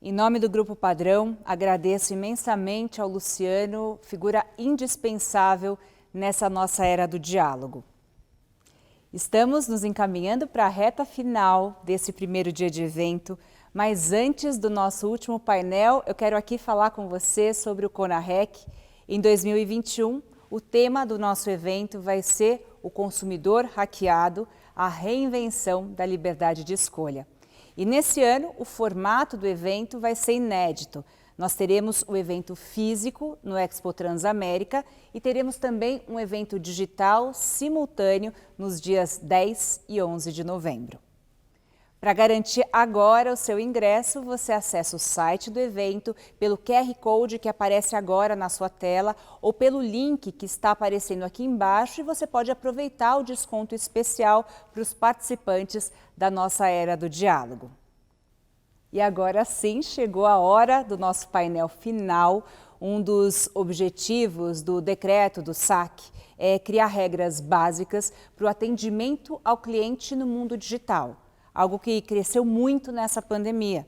Em nome do Grupo Padrão, agradeço imensamente ao Luciano, figura indispensável nessa nossa era do diálogo. Estamos nos encaminhando para a reta final desse primeiro dia de evento, mas antes do nosso último painel, eu quero aqui falar com você sobre o CONAHEC. Em 2021, o tema do nosso evento vai ser o consumidor hackeado, a reinvenção da liberdade de escolha. E nesse ano, o formato do evento vai ser inédito. Nós teremos o evento físico no Expo Transamérica e teremos também um evento digital simultâneo nos dias 10 e 11 de novembro. Para garantir agora o seu ingresso, você acessa o site do evento pelo QR Code que aparece agora na sua tela ou pelo link que está aparecendo aqui embaixo e você pode aproveitar o desconto especial para os participantes da nossa Era do Diálogo. E agora sim, chegou a hora do nosso painel final. Um dos objetivos do decreto do SAC é criar regras básicas para o atendimento ao cliente no mundo digital. Algo que cresceu muito nessa pandemia.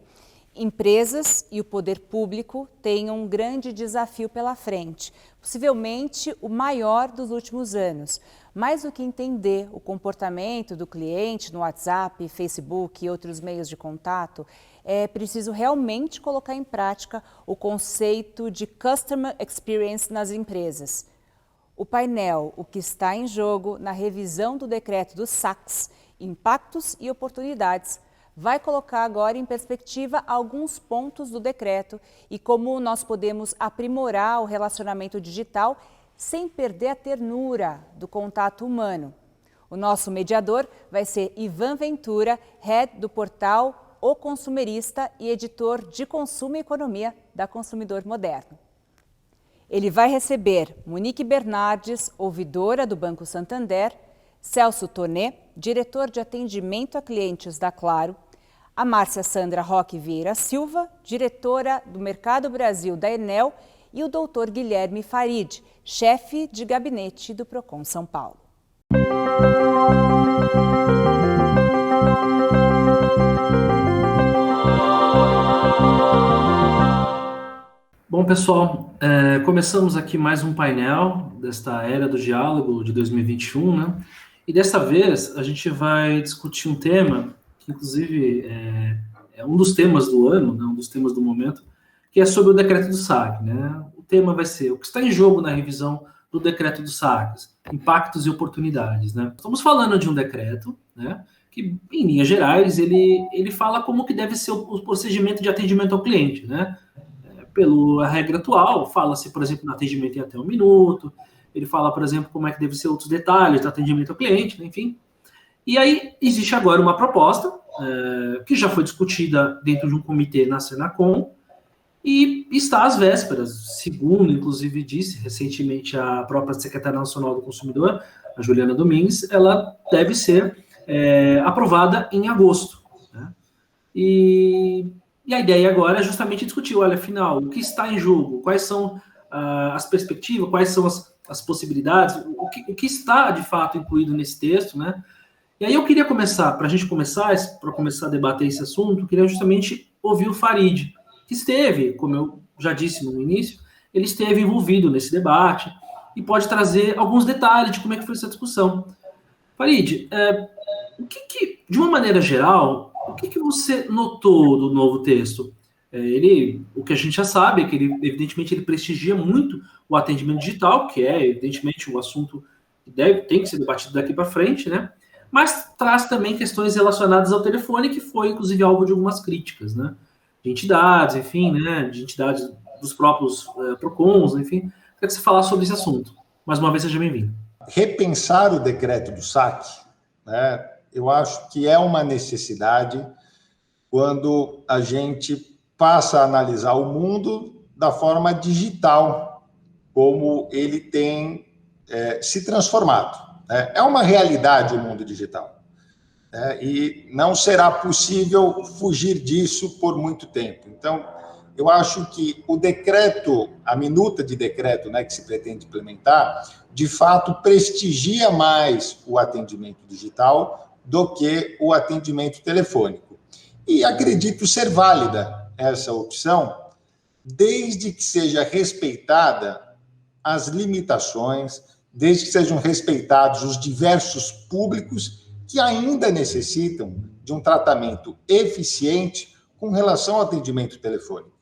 Empresas e o poder público têm um grande desafio pela frente, possivelmente o maior dos últimos anos. Mais do que entender o comportamento do cliente no WhatsApp, Facebook e outros meios de contato, é preciso realmente colocar em prática o conceito de Customer Experience nas empresas. O painel O que está em jogo na revisão do decreto do SACs, Impactos e Oportunidades, vai colocar agora em perspectiva alguns pontos do decreto e como nós podemos aprimorar o relacionamento digital sem perder a ternura do contato humano. O nosso mediador vai ser Ivan Ventura, head do portal O Consumerista e editor de Consumo e Economia da Consumidor Moderno. Ele vai receber Monique Bernardes, ouvidora do Banco Santander, Celso Tonê, diretor de atendimento a clientes da Claro, a Márcia Sandra Roque Vieira Silva, diretora do Mercado Brasil da Enel, e o doutor Guilherme Farid, chefe de gabinete do Procon São Paulo. Bom, pessoal, começamos aqui mais um painel desta Era do Diálogo de 2021, né? E desta vez a gente vai discutir um tema que, inclusive, é um dos temas do ano, né? Um dos temas do momento, que é sobre o decreto do SAC, né? O tema vai ser o que está em jogo na revisão do decreto do SAC, impactos e oportunidades, né? Estamos falando de um decreto, né? Que, em linhas gerais, ele fala como que deve ser o procedimento de atendimento ao cliente, né? Pela regra atual, fala-se, por exemplo, no atendimento em até 1 minuto, ele fala, por exemplo, como é que deve ser outros detalhes do atendimento ao cliente, né, enfim. E aí existe agora uma proposta que já foi discutida dentro de um comitê na Senacom e está às vésperas, segundo, inclusive, disse recentemente a própria secretária nacional do consumidor, a Juliana Domingues, ela deve ser aprovada em agosto, né? E a ideia agora é justamente discutir, olha, afinal, o que está em jogo, quais são as perspectivas, quais são as possibilidades, o que está, de fato, incluído nesse texto, né? E aí eu queria começar, para a gente começar a debater esse assunto, eu queria justamente ouvir o Farid, que esteve, como eu já disse no início, ele esteve envolvido nesse debate e pode trazer alguns detalhes de como é que foi essa discussão. Farid, de uma maneira geral, o que você notou do novo texto? O que a gente já sabe é que ele, evidentemente, ele prestigia muito o atendimento digital, que é, evidentemente, um assunto que tem que ser debatido daqui para frente, né? Mas traz também questões relacionadas ao telefone, que foi, inclusive, alvo de algumas críticas, né? De entidades, enfim, né? De entidades dos próprios PROCONs, enfim. Queria que você falasse sobre esse assunto. Mais uma vez, seja bem-vindo. Repensar o decreto do SAC, né? Eu acho que é uma necessidade quando a gente passa a analisar o mundo da forma digital, como ele tem se transformado, né? É uma realidade o mundo digital, né? E não será possível fugir disso por muito tempo. Então, eu acho que o decreto, a minuta de decreto, né, que se pretende implementar, de fato prestigia mais o atendimento digital do que o atendimento telefônico. E acredito ser válida essa opção, desde que seja respeitada as limitações, desde que sejam respeitados os diversos públicos que ainda necessitam de um tratamento eficiente com relação ao atendimento telefônico.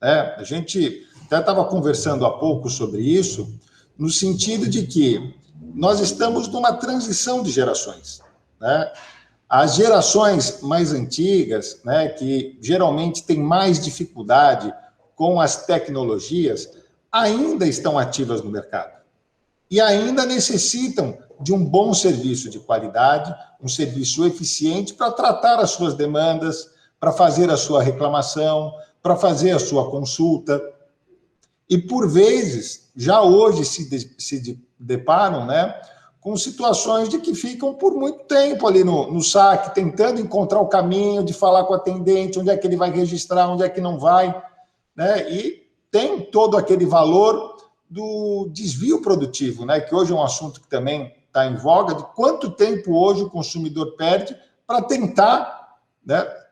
A gente até estava conversando há pouco sobre isso, no sentido de que nós estamos numa transição de gerações. As gerações mais antigas, que geralmente têm mais dificuldade com as tecnologias, ainda estão ativas no mercado. E ainda necessitam de um bom serviço de qualidade, um serviço eficiente para tratar as suas demandas, para fazer a sua reclamação, para fazer a sua consulta. E, por vezes, já hoje se deparam, com situações de que ficam por muito tempo ali no saque, tentando encontrar o caminho de falar com o atendente, onde é que ele vai registrar, onde é que não vai, E tem todo aquele valor do desvio produtivo, que hoje é um assunto que também está em voga, de quanto tempo hoje o consumidor perde para tentar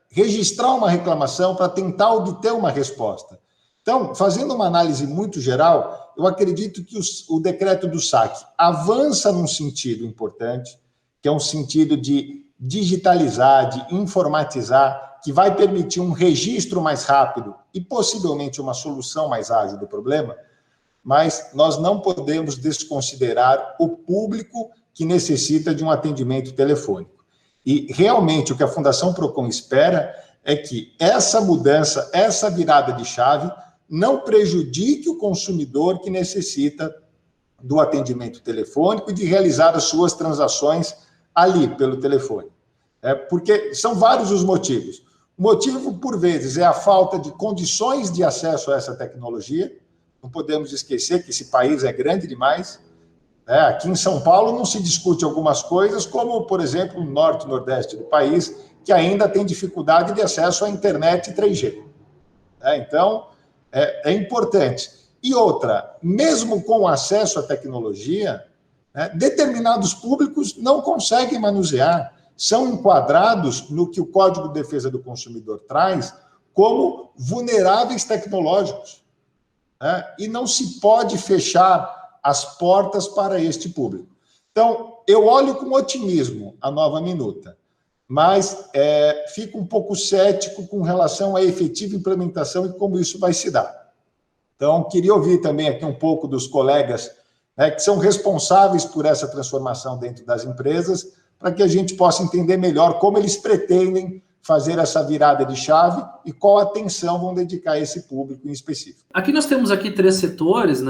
registrar uma reclamação, para tentar obter uma resposta. Então, fazendo uma análise muito geral, eu acredito que o decreto do saque avança num sentido importante, que é um sentido de digitalizar, de informatizar, que vai permitir um registro mais rápido e possivelmente uma solução mais ágil do problema, mas nós não podemos desconsiderar o público que necessita de um atendimento telefônico. E, realmente, o que a Fundação Procon espera é que essa mudança, essa virada de chave, não prejudique o consumidor que necessita do atendimento telefônico e de realizar as suas transações ali, pelo telefone. Porque são vários os motivos. O motivo, por vezes, é a falta de condições de acesso a essa tecnologia. Não podemos esquecer que esse país é grande demais. Aqui em São Paulo não se discute algumas coisas, como, por exemplo, no norte e nordeste do país, que ainda tem dificuldade de acesso à internet 3G. Então, é importante. E outra, mesmo com acesso à tecnologia, determinados públicos não conseguem manusear, são enquadrados no que o Código de Defesa do Consumidor traz como vulneráveis tecnológicos. E não se pode fechar as portas para este público. Então, eu olho com otimismo a nova minuta, mas fico um pouco cético com relação à efetiva implementação e como isso vai se dar. Então, queria ouvir também aqui um pouco dos colegas que são responsáveis por essa transformação dentro das empresas, para que a gente possa entender melhor como eles pretendem fazer essa virada de chave e qual atenção vão dedicar a esse público em específico. Aqui nós temos aqui 3 setores,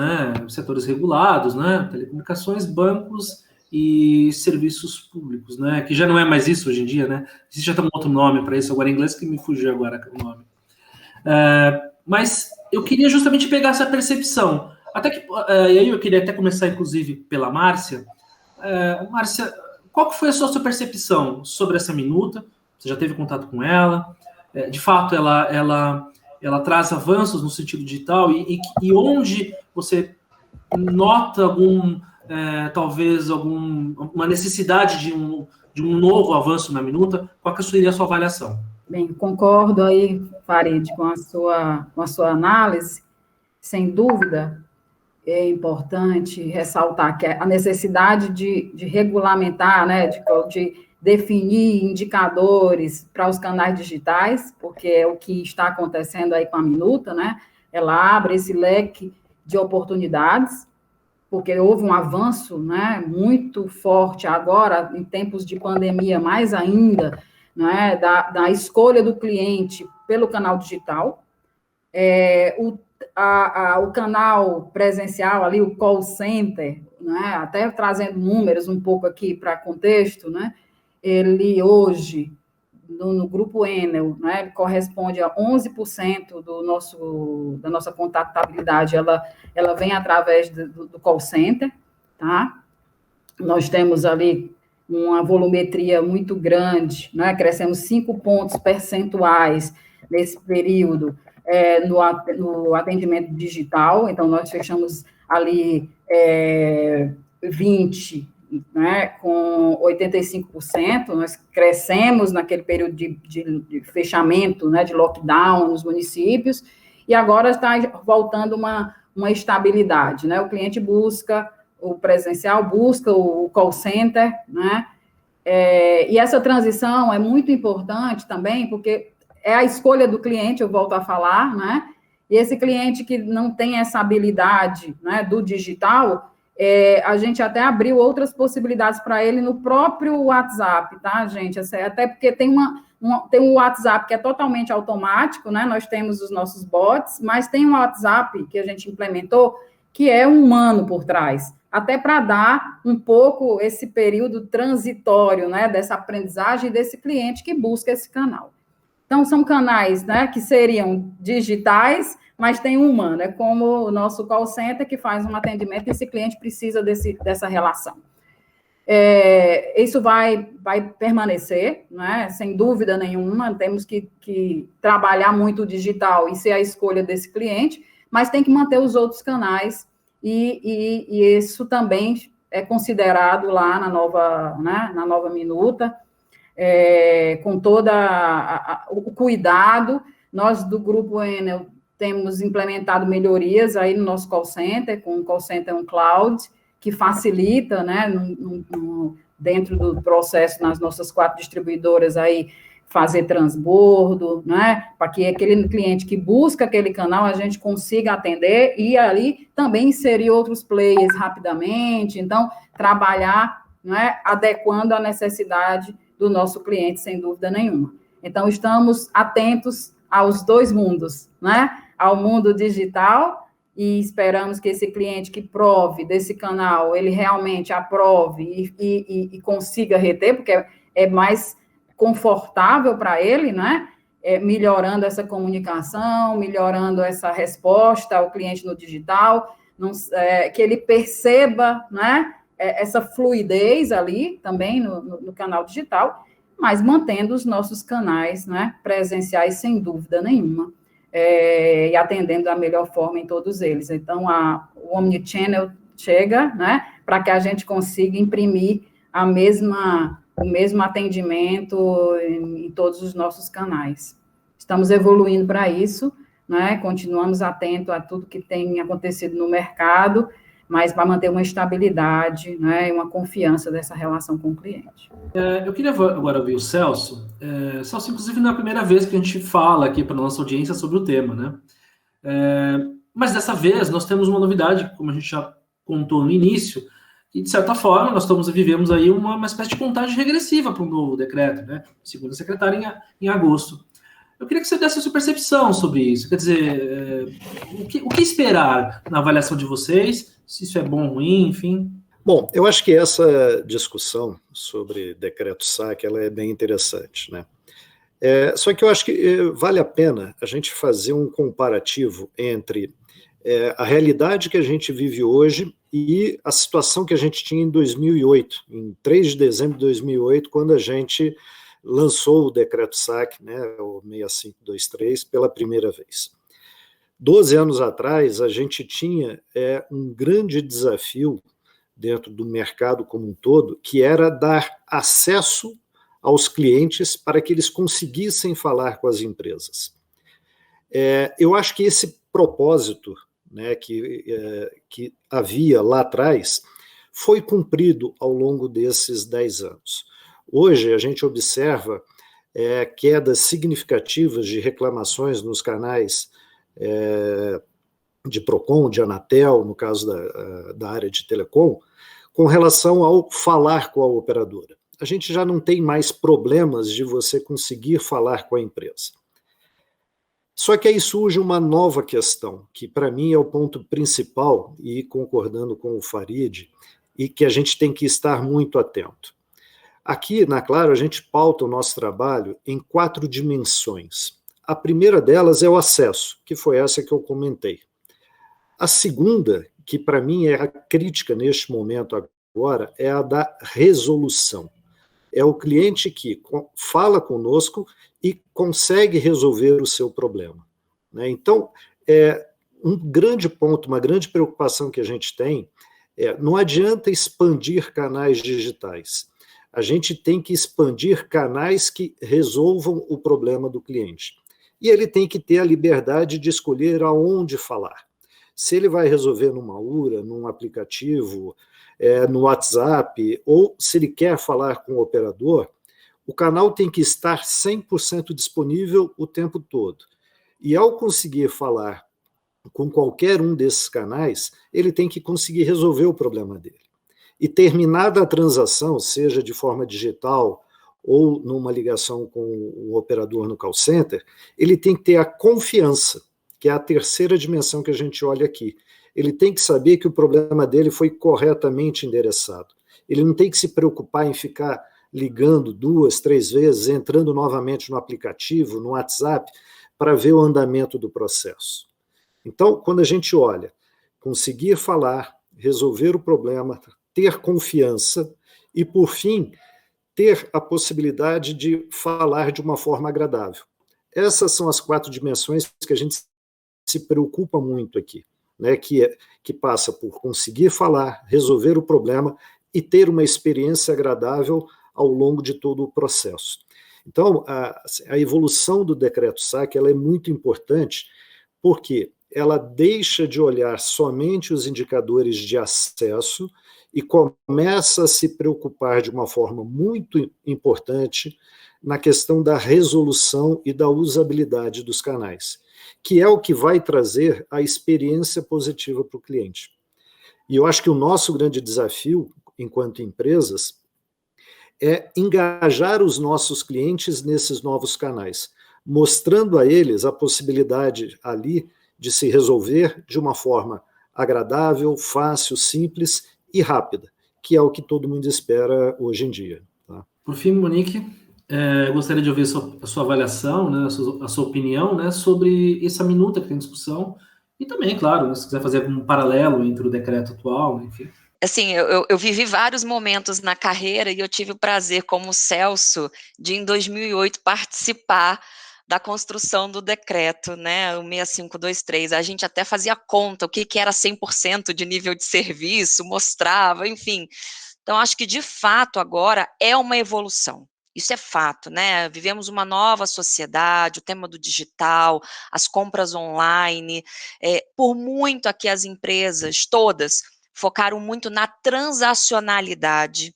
setores regulados, telecomunicações, bancos e serviços públicos, que já não é mais isso hoje em dia, Existe já um outro nome para isso agora em inglês que me fugiu agora o nome. Mas eu queria justamente pegar essa percepção, e aí eu queria até começar inclusive pela Márcia. Márcia, qual que foi a sua percepção sobre essa minuta? Você já teve contato com ela? De fato, ela traz avanços no sentido digital e onde você nota talvez uma necessidade de um novo avanço na minuta? Qual que seria a sua avaliação? Bem, concordo aí, Farid, com a sua análise. Sem dúvida, é importante ressaltar que a necessidade de regulamentar, de definir indicadores para os canais digitais, porque é o que está acontecendo aí com a minuta, Ela abre esse leque de oportunidades, porque houve um avanço, muito forte agora, em tempos de pandemia, mais ainda, da escolha do cliente pelo canal digital. O canal presencial ali, o call center, até trazendo números um pouco aqui para contexto, ele hoje, no Grupo Enel, corresponde a 11% da nossa contabilidade, ela vem através do call center, tá? Nós temos ali uma volumetria muito grande, crescemos 5 pontos percentuais nesse período no atendimento digital, então nós fechamos ali 20 né, com 85%, nós crescemos naquele período de fechamento, né, de lockdown nos municípios, e agora está voltando uma estabilidade, né, o cliente busca o presencial, busca o call center, né, e essa transição é muito importante também, porque é a escolha do cliente, eu volto a falar, né, e esse cliente que não tem essa habilidade, né, do digital, a gente até abriu outras possibilidades para ele no próprio WhatsApp, tá, gente? Até porque tem um WhatsApp que é totalmente automático, né? Nós temos os nossos bots, mas tem um WhatsApp que a gente implementou que é humano por trás, até para dar um pouco esse período transitório, né? Dessa aprendizagem desse cliente que busca esse canal. Então, são canais, né, que seriam digitais, mas tem um humano, é como o nosso call center que faz um atendimento e esse cliente precisa dessa relação. Isso vai permanecer, né, sem dúvida nenhuma, temos que trabalhar muito o digital e ser a escolha desse cliente, mas tem que manter os outros canais e isso também é considerado lá na nova minuta, com todo o cuidado. Nós, do Grupo Enel, temos implementado melhorias aí no nosso call center, com o call center on cloud, que facilita, né, dentro do processo, nas nossas 4 distribuidoras aí, fazer transbordo, né, para que aquele cliente que busca aquele canal, a gente consiga atender e ali também inserir outros players rapidamente, então, trabalhar, né, adequando a necessidade do nosso cliente, sem dúvida nenhuma. Então, estamos atentos aos 2 mundos, né? Ao mundo digital, e esperamos que esse cliente que prove desse canal, ele realmente aprove e consiga reter, porque é mais confortável para ele, né? Melhorando essa comunicação, melhorando essa resposta ao cliente no digital, que ele perceba, né? Essa fluidez ali também no canal digital, mas mantendo os nossos canais, né, presenciais, sem dúvida nenhuma, e atendendo da melhor forma em todos eles. Então, o Omnichannel chega, né, para que a gente consiga imprimir o mesmo atendimento em todos os nossos canais. Estamos evoluindo para isso, né, continuamos atentos a tudo que tem acontecido no mercado, mas para manter uma estabilidade, né, e uma confiança dessa relação com o cliente. Eu queria agora ouvir o Celso. Celso, inclusive, não é a primeira vez que a gente fala aqui para a nossa audiência sobre o tema, né? Mas dessa vez nós temos uma novidade, como a gente já contou no início, e de certa forma nós vivemos aí uma espécie de contagem regressiva para um novo decreto, né? Segundo a secretária, em agosto. Eu queria que você desse a sua percepção sobre isso. Quer dizer, o que esperar na avaliação de vocês? Se isso é bom ou ruim, enfim. Bom, eu acho que essa discussão sobre decreto SAC ela é bem interessante, né? Só que eu acho que vale a pena a gente fazer um comparativo entre a realidade que a gente vive hoje e a situação que a gente tinha em 2008, em 3 de dezembro de 2008, quando a gente lançou o decreto SAC, né, o 6523, pela primeira vez. 12 anos atrás, a gente tinha um grande desafio dentro do mercado como um todo, que era dar acesso aos clientes para que eles conseguissem falar com as empresas. Eu acho que esse propósito, né, que havia lá atrás foi cumprido ao longo desses 10 anos. Hoje, a gente observa quedas significativas de reclamações nos canais de Procon, de Anatel, no caso da área de telecom, com relação ao falar com a operadora. A gente já não tem mais problemas de você conseguir falar com a empresa. Só que aí surge uma nova questão, que para mim é o ponto principal, e concordando com o Farid, e que a gente tem que estar muito atento. Aqui, na Claro, a gente pauta o nosso trabalho em 4 dimensões. A primeira delas é o acesso, que foi essa que eu comentei. A segunda, que para mim é a crítica neste momento agora, é a da resolução. É o cliente que fala conosco e consegue resolver o seu problema, né? Então, um grande ponto, uma grande preocupação que a gente tem Não adianta expandir canais digitais. A gente tem que expandir canais que resolvam o problema do cliente. E ele tem que ter a liberdade de escolher aonde falar. Se ele vai resolver numa URA, num aplicativo, no WhatsApp, ou se ele quer falar com o operador, o canal tem que estar 100% disponível o tempo todo. E ao conseguir falar com qualquer um desses canais, ele tem que conseguir resolver o problema dele. E terminada a transação, seja de forma digital ou numa ligação com o operador no call center, ele tem que ter a confiança, que é a terceira dimensão que a gente olha aqui. Ele tem que saber que o problema dele foi corretamente endereçado. Ele não tem que se preocupar em ficar ligando 2, 3 vezes, entrando novamente no aplicativo, no WhatsApp, para ver o andamento do processo. Então, quando a gente olha, conseguir falar, resolver o problema, ter confiança e, por fim, ter a possibilidade de falar de uma forma agradável. Essas são as 4 dimensões que a gente se preocupa muito aqui, né? Que passa por conseguir falar, resolver o problema e ter uma experiência agradável ao longo de todo o processo. Então, a evolução do decreto-saque ela é muito importante porque ela deixa de olhar somente os indicadores de acesso e começa a se preocupar de uma forma muito importante na questão da resolução e da usabilidade dos canais, que é o que vai trazer a experiência positiva para o cliente. E eu acho que o nosso grande desafio, enquanto empresas, é engajar os nossos clientes nesses novos canais, mostrando a eles a possibilidade ali de se resolver de uma forma agradável, fácil, simples e rápida, que é o que todo mundo espera hoje em dia. Tá? Por fim, Monique, gostaria de ouvir a sua avaliação, né, a sua opinião, né, sobre essa minuta que tem discussão e também, claro, se quiser fazer um paralelo entre o decreto atual, enfim. Assim, eu vivi vários momentos na carreira e eu tive o prazer, como Celso, de em 2008 participar da construção do decreto, né, o 6523, a gente até fazia conta, o que era 100% de nível de serviço, mostrava, enfim. Então, acho que, de fato, agora é uma evolução. Isso é fato, né? Vivemos uma nova sociedade, o tema do digital, as compras online, por muito aqui as empresas, todas, focaram muito na transacionalidade,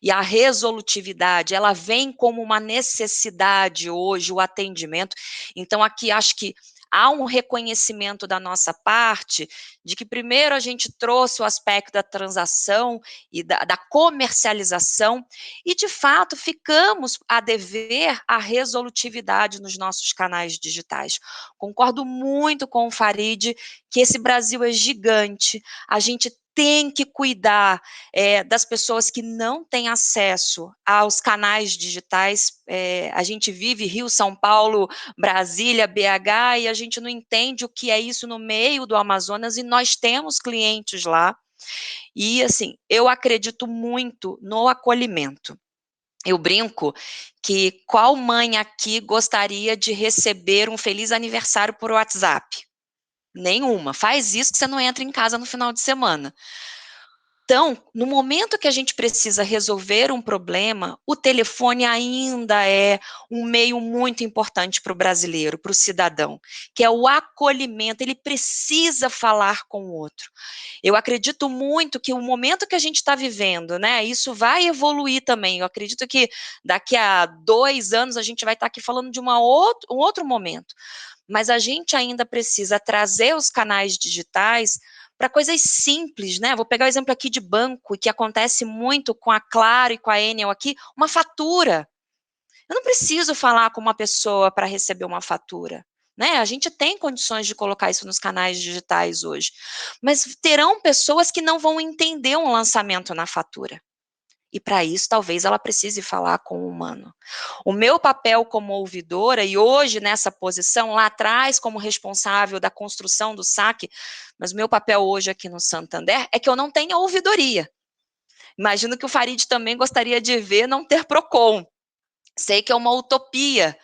e a resolutividade, ela vem como uma necessidade hoje, o atendimento. Então, aqui acho que há um reconhecimento da nossa parte de que primeiro a gente trouxe o aspecto da transação e da comercialização e, de fato, ficamos a dever a resolutividade nos nossos canais digitais. Concordo muito com o Farid que esse Brasil é gigante, a gente tem que cuidar das pessoas que não têm acesso aos canais digitais. A gente vive Rio, São Paulo, Brasília, BH, e a gente não entende o que é isso no meio do Amazonas, e nós temos clientes lá. E, assim, eu acredito muito no acolhimento. Eu brinco que qual mãe aqui gostaria de receber um feliz aniversário por WhatsApp? Nenhuma. Faz isso que você não entra em casa no final de semana. Então, no momento que a gente precisa resolver um problema, o telefone ainda é um meio muito importante para o brasileiro, para o cidadão, que é o acolhimento, ele precisa falar com o outro. Eu acredito muito que o momento que a gente está vivendo, né, isso vai evoluir também. Eu acredito que daqui a 2 anos a gente vai estar aqui falando de um outro momento. Mas a gente ainda precisa trazer os canais digitais para coisas simples, né? Vou pegar o exemplo aqui de banco, que acontece muito com a Claro e com a Enel aqui, uma fatura. Eu não preciso falar com uma pessoa para receber uma fatura, né? A gente tem condições de colocar isso nos canais digitais hoje, mas terão pessoas que não vão entender um lançamento na fatura. E para isso, talvez ela precise falar com o humano. O meu papel como ouvidora, e hoje nessa posição, lá atrás como responsável da construção do saque, mas o meu papel hoje aqui no Santander é que eu não tenha ouvidoria. Imagino que o Farid também gostaria de ver não ter PROCON. Sei que é uma utopia.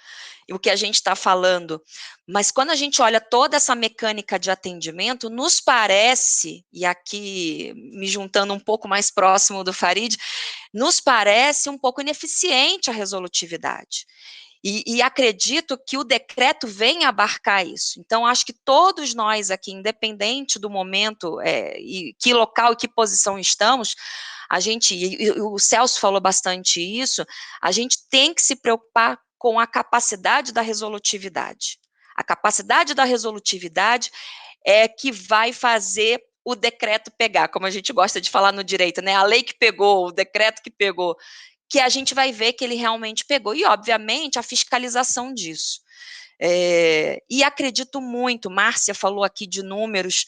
o que a gente está falando, mas quando a gente olha toda essa mecânica de atendimento, nos parece, e aqui me juntando um pouco mais próximo do Farid, nos parece um pouco ineficiente a resolutividade. E acredito que o decreto vem abarcar isso. Então, acho que todos nós aqui, independente do momento, e que local e que posição estamos, a gente, e o Celso falou bastante isso, a gente tem que se preocupar com a capacidade da resolutividade. A capacidade da resolutividade é que vai fazer o decreto pegar, como a gente gosta de falar no direito, né? A lei que pegou, o decreto que pegou, que a gente vai ver que ele realmente pegou. E, obviamente, a fiscalização disso. E acredito muito, Márcia falou aqui de números,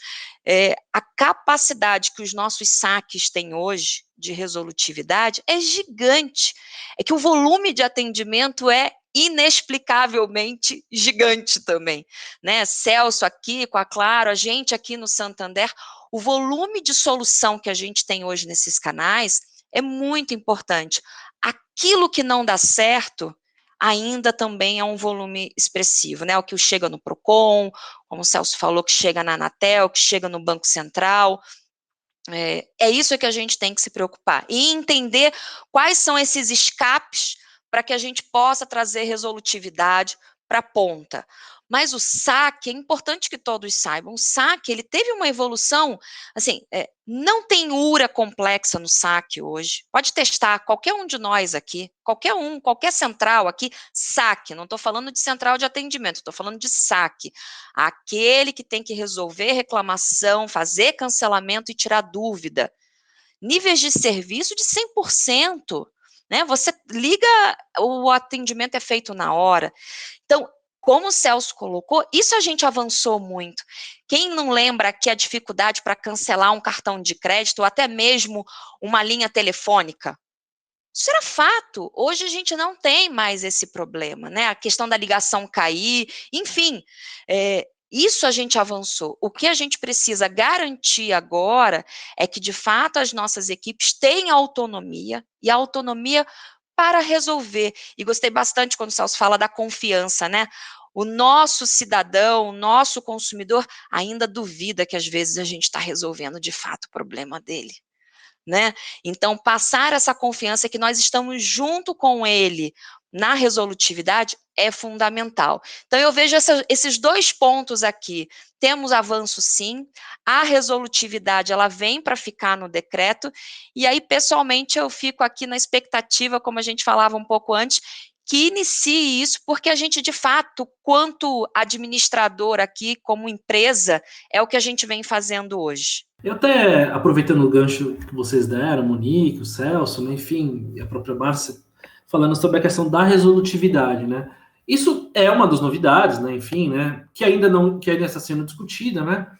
a capacidade que os nossos saques têm hoje de resolutividade é gigante. É que o volume de atendimento é inexplicavelmente gigante também, né? Celso aqui com a Claro, a gente aqui no Santander, o volume de solução que a gente tem hoje nesses canais é muito importante. Aquilo que não dá certo ainda também é um volume expressivo, né? O que chega no Procon, como o Celso falou, que chega na Anatel, que chega no Banco Central. É isso que a gente tem que se preocupar. E entender quais são esses escapes para que a gente possa trazer resolutividade para a ponta. Mas o saque, é importante que todos saibam, o saque, ele teve uma evolução, assim, não tem URA complexa no saque hoje, pode testar, qualquer um de nós aqui, qualquer central aqui, saque, não estou falando de central de atendimento, estou falando de saque, aquele que tem que resolver reclamação, fazer cancelamento e tirar dúvida, níveis de serviço de 100%, né, você liga, o atendimento é feito na hora. Então, como o Celso colocou, isso a gente avançou muito. Quem não lembra que a dificuldade para cancelar um cartão de crédito, ou até mesmo uma linha telefônica, isso era fato. Hoje a gente não tem mais esse problema, né? A questão da ligação cair, enfim, isso a gente avançou. O que a gente precisa garantir agora é que, de fato, as nossas equipes têm autonomia, e autonomia para resolver. E gostei bastante quando o Celso fala da confiança, né? O nosso cidadão, o nosso consumidor ainda duvida que às vezes a gente está resolvendo de fato o problema dele, né? Então, passar essa confiança que nós estamos junto com ele na resolutividade é fundamental. Então, eu vejo esses dois pontos aqui. Temos avanço, sim, a resolutividade, ela vem para ficar no decreto, e aí, pessoalmente, eu fico aqui na expectativa, como a gente falava um pouco antes, que inicie isso, porque a gente, de fato, quanto administrador aqui, como empresa, é o que a gente vem fazendo hoje. Eu até, aproveitando o gancho que vocês deram, Monique, o Celso, né, enfim, e a própria Márcia, falando sobre a questão da resolutividade, né? Isso é uma das novidades, né, enfim, né, que ainda está sendo discutida, né?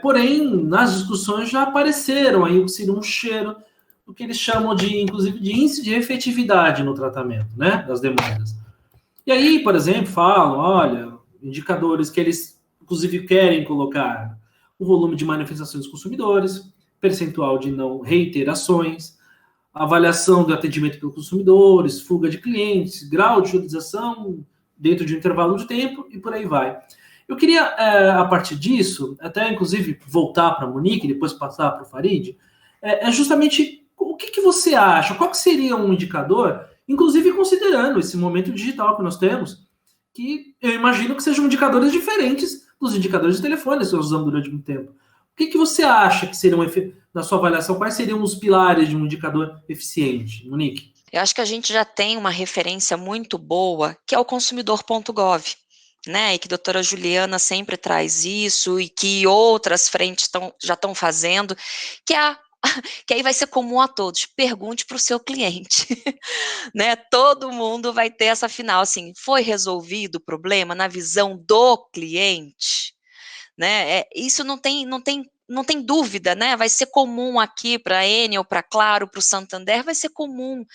Porém, nas discussões já apareceram aí um cheiro do que eles chamam de, inclusive, de índice de efetividade no tratamento, né, das demandas. E aí, por exemplo, falam, olha, indicadores que eles, inclusive, querem colocar: o volume de manifestações dos consumidores, percentual de não reiterações, avaliação do atendimento pelos consumidores, fuga de clientes, grau de utilização dentro de um intervalo de tempo e por aí vai. Eu queria, a partir disso, até inclusive voltar para a Monique e depois passar para o Farid, justamente o que você acha, qual que seria um indicador, inclusive considerando esse momento digital que nós temos, que eu imagino que sejam indicadores diferentes dos indicadores de telefone que nós usamos durante muito tempo. O que você acha que seriam, na sua avaliação, quais seriam os pilares de um indicador eficiente, Monique? Eu acho que a gente já tem uma referência muito boa, que é o consumidor.gov, né? E que a doutora Juliana sempre traz isso, e que outras frentes já estão fazendo, que aí vai ser comum a todos: pergunte para o seu cliente, né? Todo mundo vai ter essa final, assim, foi resolvido o problema na visão do cliente, né? Isso não tem dúvida, né? Vai ser comum aqui para a Enel, para a Claro, para o Santander, vai ser comum.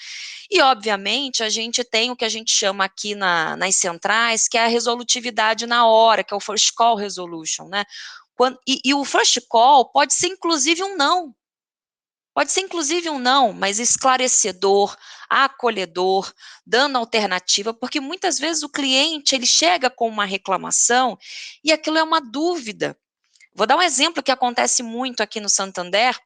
E, obviamente, a gente tem o que a gente chama aqui nas centrais, que é a resolutividade na hora, que é o First Call Resolution, né? E o First Call pode ser, inclusive, um não. Pode ser inclusive um não, mas esclarecedor, acolhedor, dando alternativa, porque muitas vezes o cliente ele chega com uma reclamação e aquilo é uma dúvida. Vou dar um exemplo que acontece muito aqui no Santander.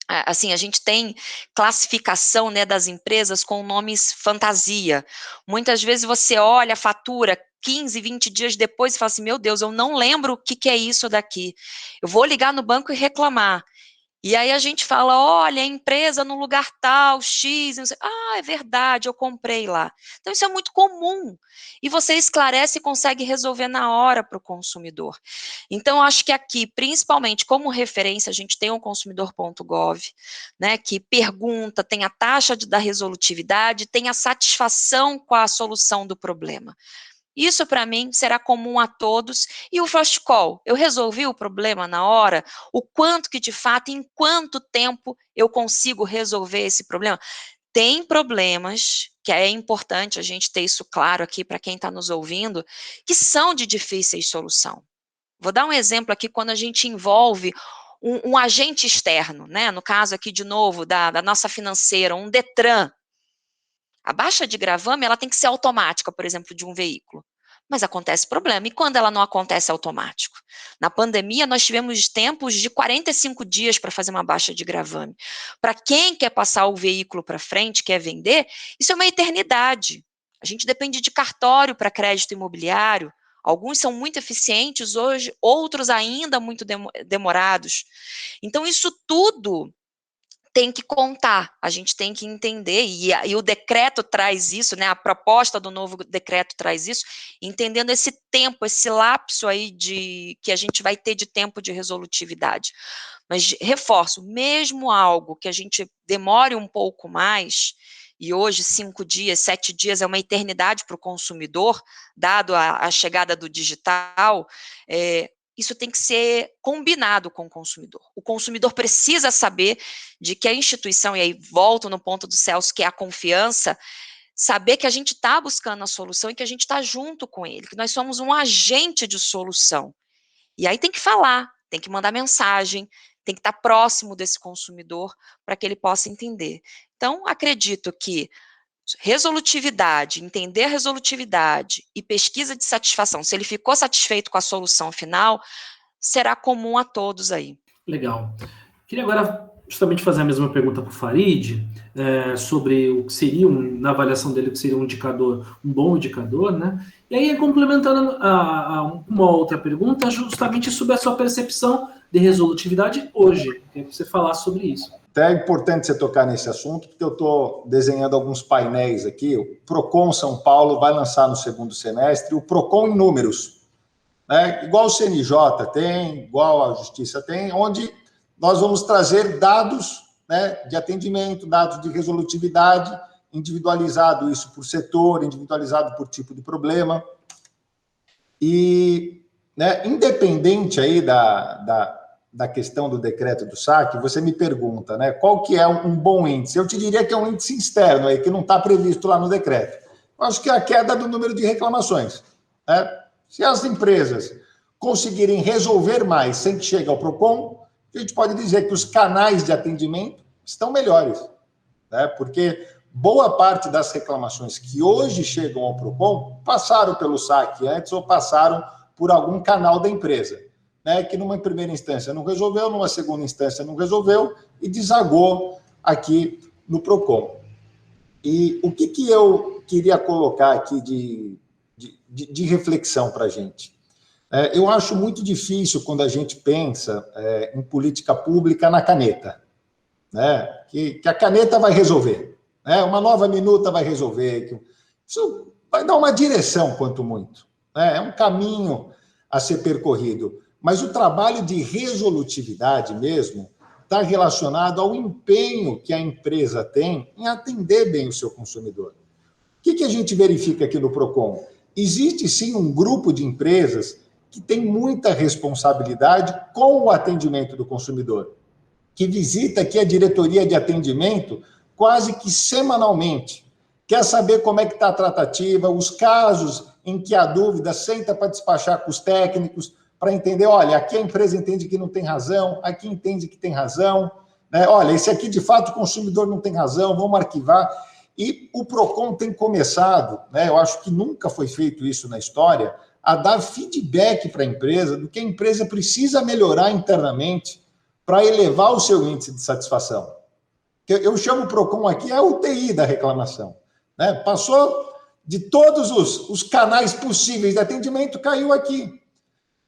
Assim, a gente tem classificação, né, das empresas com nomes fantasia. Muitas vezes você olha a fatura 15, 20 dias depois e fala assim, meu Deus, eu não lembro o que é isso daqui. Eu vou ligar no banco e reclamar. E aí a gente fala, olha, a empresa no lugar tal, X, não sei. É verdade, eu comprei lá. Então isso é muito comum. E você esclarece e consegue resolver na hora para o consumidor. Então, eu acho que aqui, principalmente como referência, a gente tem o consumidor.gov, né, que pergunta, tem a taxa da resolutividade, tem a satisfação com a solução do problema. Isso, para mim, será comum a todos. E o Fast Call, eu resolvi o problema na hora? O quanto que, de fato, em quanto tempo eu consigo resolver esse problema? Tem problemas, que é importante a gente ter isso claro aqui para quem está nos ouvindo, que são de difíceis solução. Vou dar um exemplo aqui, quando a gente envolve um agente externo, né? No caso aqui, de novo, da nossa financeira, um Detran. A baixa de gravame, ela tem que ser automática, por exemplo, de um veículo. Mas acontece problema. E quando ela não acontece automático? Na pandemia, nós tivemos tempos de 45 dias para fazer uma baixa de gravame. Para quem quer passar o veículo para frente, quer vender, isso é uma eternidade. A gente depende de cartório para crédito imobiliário. Alguns são muito eficientes hoje, outros ainda muito demorados. Então, isso tudo tem que contar, a gente tem que entender, e o decreto traz isso, né, a proposta do novo decreto traz isso, entendendo esse tempo, esse lapso aí que a gente vai ter de tempo de resolutividade. Mas, reforço, mesmo algo que a gente demore um pouco mais, e hoje 5 dias, 7 dias é uma eternidade para o consumidor, dado a chegada do digital, isso tem que ser combinado com o consumidor. O consumidor precisa saber de que a instituição, e aí volto no ponto do Celso, que é a confiança, saber que a gente está buscando a solução e que a gente está junto com ele, que nós somos um agente de solução. E aí tem que falar, tem que mandar mensagem, tem que estar próximo desse consumidor para que ele possa entender. Então, acredito que resolutividade, entender a resolutividade e pesquisa de satisfação, se ele ficou satisfeito com a solução final, será comum a todos aí. Legal. Queria agora justamente fazer a mesma pergunta para o Farid, sobre o que seria, na avaliação dele, o que seria um indicador, um bom indicador, né? E aí, complementando uma outra pergunta, justamente sobre a sua percepção de resolutividade hoje. Queria que você falasse sobre isso. Até é importante você tocar nesse assunto, porque eu estou desenhando alguns painéis aqui. O Procon São Paulo vai lançar no segundo semestre o Procon em números, né? Igual o CNJ tem, igual a Justiça tem, onde nós vamos trazer dados, né, de atendimento, dados de resolutividade, individualizado isso por setor, individualizado por tipo de problema. E, né, independente aí da questão do decreto do saque, você me pergunta, né, qual que é um bom índice? Eu te diria que é um índice externo, aí, que não está previsto lá no decreto. Eu acho que é a queda do número de reclamações, né? Se as empresas conseguirem resolver mais sem que chegue ao PROCON, a gente pode dizer que os canais de atendimento estão melhores, né? Porque boa parte das reclamações que hoje chegam ao PROCON passaram pelo saque antes ou passaram por algum canal da empresa, né, que numa primeira instância não resolveu, numa segunda instância não resolveu e desagou aqui no PROCON. E o que eu queria colocar aqui de reflexão para a gente? Eu acho muito difícil quando a gente pensa em política pública na caneta, né, que a caneta vai resolver, né, uma nova minuta vai resolver, isso vai dar uma direção, quanto muito, né, é um caminho a ser percorrido. Mas o trabalho de resolutividade mesmo está relacionado ao empenho que a empresa tem em atender bem o seu consumidor. O que a gente verifica aqui no PROCON? Existe, sim, um grupo de empresas que tem muita responsabilidade com o atendimento do consumidor, que visita aqui a diretoria de atendimento quase que semanalmente, quer saber como é que está a tratativa, os casos em que há dúvida, senta para despachar com os técnicos, para entender, olha, aqui a empresa entende que não tem razão, aqui entende que tem razão, né? Olha, esse aqui, de fato, o consumidor não tem razão, vamos arquivar. E o PROCON tem começado, né, eu acho que nunca foi feito isso na história, a dar feedback para a empresa do que a empresa precisa melhorar internamente para elevar o seu índice de satisfação. Eu chamo o PROCON aqui a UTI da reclamação, né? Passou de todos os canais possíveis de atendimento, caiu aqui,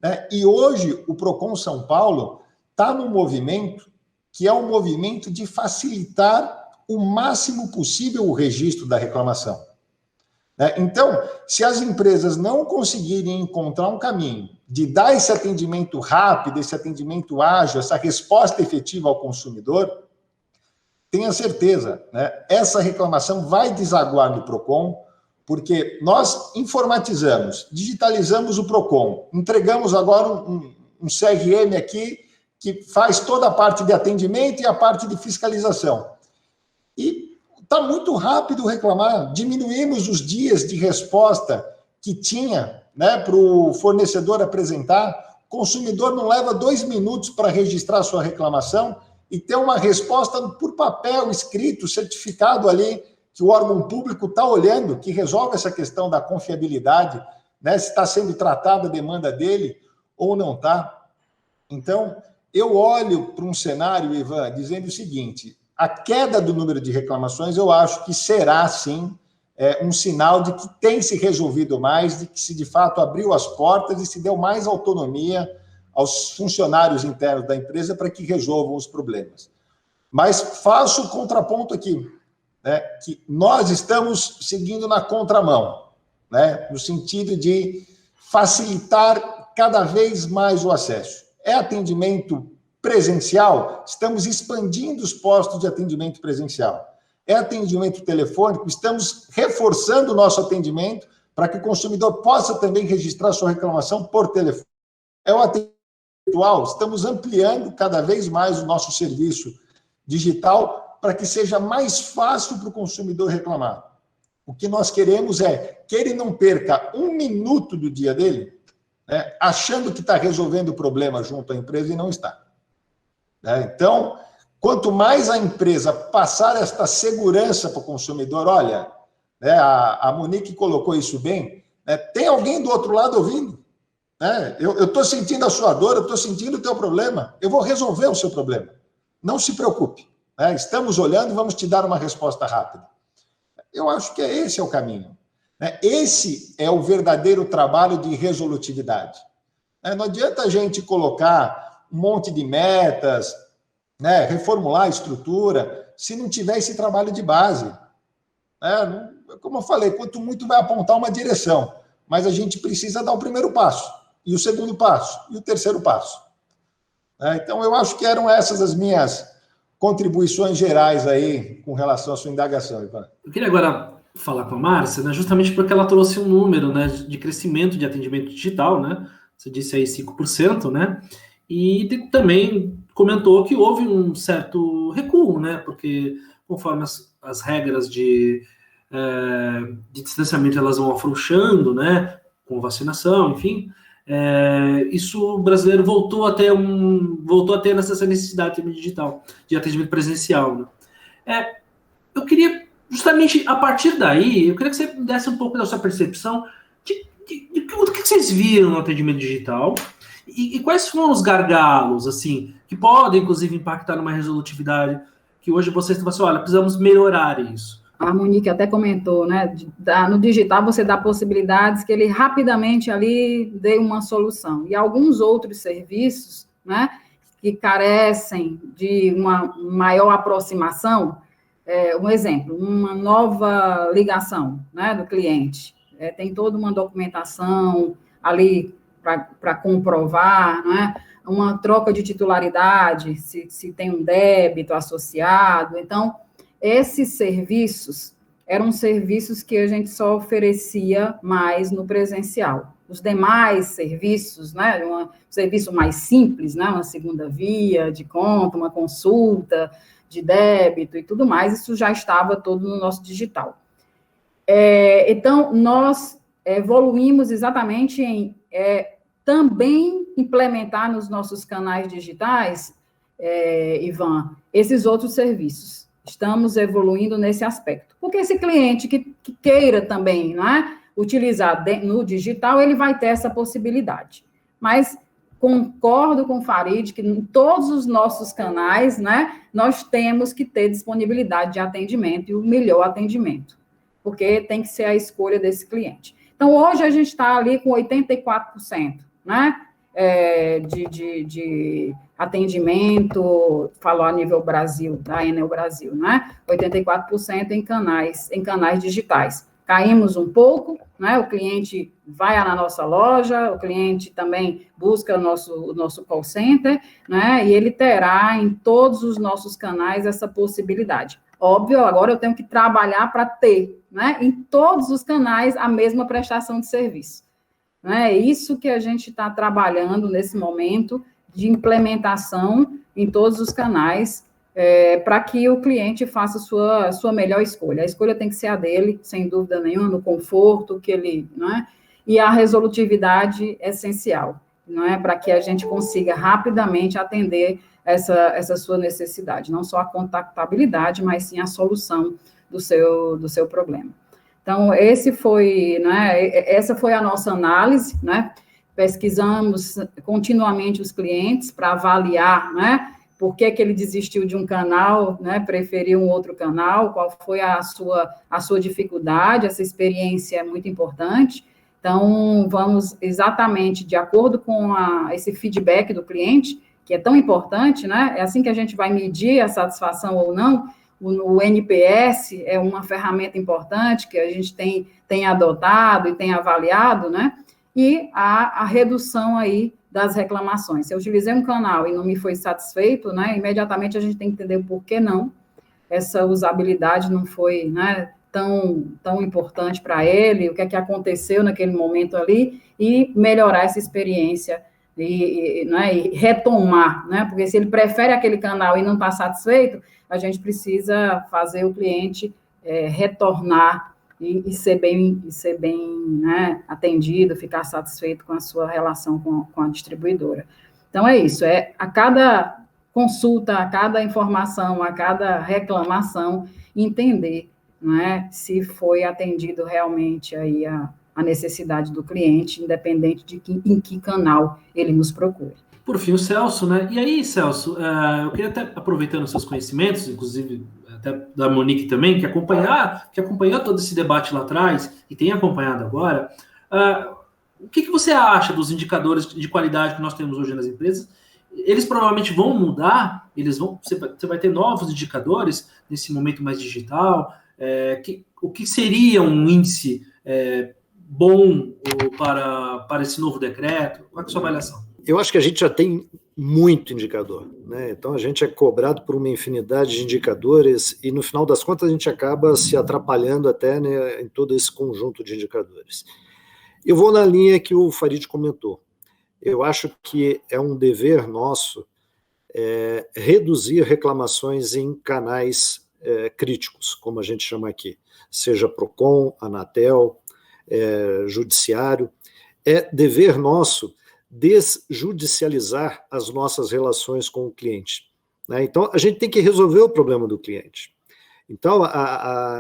né? E hoje o PROCON São Paulo está num movimento que é um movimento de facilitar o máximo possível o registro da reclamação. Então, se as empresas não conseguirem encontrar um caminho de dar esse atendimento rápido, esse atendimento ágil, essa resposta efetiva ao consumidor, tenha certeza, né? Essa reclamação vai desaguar no PROCON, porque nós informatizamos, digitalizamos o PROCON, entregamos agora um CRM aqui que faz toda a parte de atendimento e a parte de fiscalização. E está muito rápido reclamar, diminuímos os dias de resposta que tinha, né, para o fornecedor apresentar, o consumidor não leva 2 minutos para registrar sua reclamação e ter uma resposta por papel, escrito, certificado ali, que o órgão público está olhando, que resolve essa questão da confiabilidade, né, se está sendo tratada a demanda dele ou não está. Então, eu olho para um cenário, Ivan, dizendo o seguinte: a queda do número de reclamações, eu acho que será, sim, um sinal de que tem se resolvido mais, de que se, de fato, abriu as portas e se deu mais autonomia aos funcionários internos da empresa para que resolvam os problemas. Mas faço o contraponto aqui, né, que nós estamos seguindo na contramão, né, no sentido de facilitar cada vez mais o acesso. É atendimento presencial? Estamos expandindo os postos de atendimento presencial. É atendimento telefônico? Estamos reforçando o nosso atendimento para que o consumidor possa também registrar sua reclamação por telefone. É o atendimento virtual? Estamos ampliando cada vez mais o nosso serviço digital para que seja mais fácil para o consumidor reclamar. O que nós queremos é que ele não perca 1 minuto do dia dele, né, achando que está resolvendo o problema junto à empresa e não está. Então, quanto mais a empresa passar esta segurança para o consumidor, olha, né, a Monique colocou isso bem, né, tem alguém do outro lado ouvindo, né, eu estou sentindo a sua dor, eu estou sentindo o teu problema, eu vou resolver o seu problema, não se preocupe, né, estamos olhando e vamos te dar uma resposta rápida. Eu acho que esse é o caminho, né, esse é o verdadeiro trabalho de resolutividade. Não adianta a gente colocar um monte de metas, né, reformular a estrutura, se não tiver esse trabalho de base. Como eu falei, quanto muito vai apontar uma direção, mas a gente precisa dar o primeiro passo, e o segundo passo, e o terceiro passo. Então, eu acho que eram essas as minhas contribuições gerais aí com relação à sua indagação, Ivan. Eu queria agora falar com a Márcia, né, justamente porque ela trouxe um número, né, de crescimento de atendimento digital, né? Você disse aí 5%, né? E também comentou que houve um certo recuo, né? Porque conforme as regras de distanciamento elas vão afrouxando, né? Com vacinação, enfim, isso o brasileiro voltou a ter essa necessidade de digital, de atendimento presencial, né? Eu queria, justamente a partir daí, eu queria que você desse um pouco da sua percepção do que vocês viram no atendimento digital e quais foram os gargalos, assim, que podem, inclusive, impactar numa resolutividade que hoje vocês estão assim, olha, precisamos melhorar isso. A Monique até comentou, né, no digital você dá possibilidades que ele rapidamente ali dê uma solução. E alguns outros serviços, né, que carecem de uma maior aproximação, um exemplo, uma nova ligação, né, do cliente. Tem toda uma documentação ali para comprovar, não é? Uma troca de titularidade, se tem um débito associado. Então, esses serviços eram serviços que a gente só oferecia mais no presencial. Os demais serviços, né, um serviço mais simples, né, uma segunda via de conta, uma consulta de débito e tudo mais, isso já estava todo no nosso digital. Então, nós evoluímos exatamente em também implementar nos nossos canais digitais Ivan, esses outros serviços. Estamos evoluindo nesse aspecto. Porque esse cliente que queira também, né, utilizar no digital, ele vai ter essa possibilidade. Mas concordo com o Farid que em todos os nossos canais, né, nós temos que ter disponibilidade de atendimento e o melhor atendimento, porque tem que ser a escolha desse cliente. Então, hoje a gente está ali com 84%, né, de atendimento, falou a nível Brasil, da Enel Brasil, né, 84% em canais digitais. Caímos um pouco, né? O cliente vai na nossa loja, o cliente também busca o nosso call center, né? E ele terá em todos os nossos canais essa possibilidade. Óbvio, agora eu tenho que trabalhar para ter, né? Em todos os canais a mesma prestação de serviço. Né? É isso que a gente está trabalhando nesse momento de implementação em todos os canais, para que o cliente faça sua melhor escolha. A escolha tem que ser a dele, sem dúvida nenhuma, no conforto que ele, não é? E a resolutividade essencial, não é? Para que a gente consiga rapidamente atender essa sua necessidade, não só a contactabilidade, mas sim a solução do seu problema. Então, essa foi a nossa análise, né? Pesquisamos continuamente os clientes para avaliar, né? Por que ele desistiu de um canal, né, preferiu um outro canal, qual foi a sua dificuldade, essa experiência é muito importante. Então, vamos exatamente de acordo com esse feedback do cliente, que é tão importante, né, é assim que a gente vai medir a satisfação ou não. O NPS é uma ferramenta importante que a gente tem adotado e tem avaliado, né, e a redução aí das reclamações. Se eu utilizei um canal e não me foi satisfeito, né, imediatamente a gente tem que entender por que não, essa usabilidade não foi, né, tão importante para ele, o que é que aconteceu naquele momento ali, e melhorar essa experiência né, e retomar, né, porque se ele prefere aquele canal e não está satisfeito, a gente precisa fazer o cliente retornar e ser bem né, atendido, ficar satisfeito com a sua relação com a distribuidora. Então, é isso, a cada consulta, a cada informação, a cada reclamação, entender, né, se foi atendido realmente aí a necessidade do cliente, independente de em que canal ele nos procure. Por fim, o Celso, né? E aí, Celso, eu queria até, aproveitando os seus conhecimentos, inclusive até da Monique também, que acompanhou todo esse debate lá atrás e tem acompanhado agora, o que você acha dos indicadores de qualidade que nós temos hoje nas empresas? Eles provavelmente vão mudar, você vai ter novos indicadores nesse momento mais digital. O que seria um índice bom para esse novo decreto? Qual é a sua avaliação? Eu acho que a gente já tem muito indicador, né? Então a gente é cobrado por uma infinidade de indicadores e no final das contas a gente acaba se atrapalhando até, né, em todo esse conjunto de indicadores. Eu vou na linha que o Farid comentou. Eu acho que é um dever nosso reduzir reclamações em canais críticos, como a gente chama aqui, seja Procon, Anatel, Judiciário. É dever nosso desjudicializar as nossas relações com o cliente, né? Então, a gente tem que resolver o problema do cliente. Então,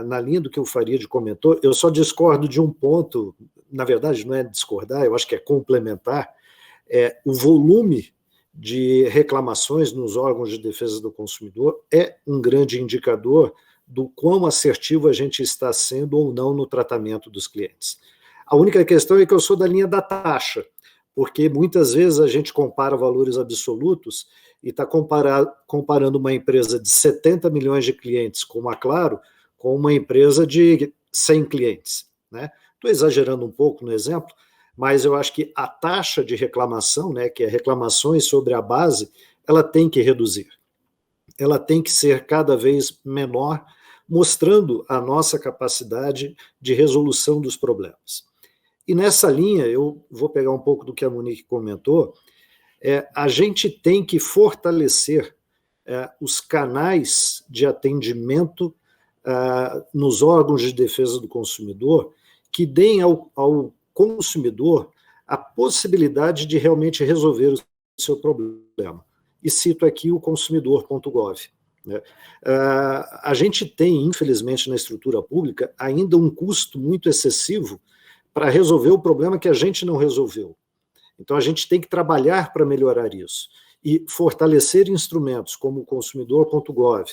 na linha do que o Farid comentou, eu só discordo de um ponto, na verdade não é discordar, eu acho que é complementar, o volume de reclamações nos órgãos de defesa do consumidor é um grande indicador do quão assertivo a gente está sendo ou não no tratamento dos clientes. A única questão é que eu sou da linha da taxa, porque muitas vezes a gente compara valores absolutos e está comparando uma empresa de 70 milhões de clientes como a Claro com uma empresa de 100 clientes, né? Estou exagerando um pouco no exemplo, mas eu acho que a taxa de reclamação, né, que é reclamações sobre a base, ela tem que reduzir. Ela tem que ser cada vez menor, mostrando a nossa capacidade de resolução dos problemas. E nessa linha, eu vou pegar um pouco do que a Monique comentou, a gente tem que fortalecer os canais de atendimento nos órgãos de defesa do consumidor, que deem ao consumidor a possibilidade de realmente resolver o seu problema. e cito aqui o consumidor.gov. Né? A gente tem, infelizmente, na estrutura pública, ainda um custo muito excessivo para resolver o problema que a gente não resolveu. Então, a gente tem que trabalhar para melhorar isso e fortalecer instrumentos como o consumidor.gov,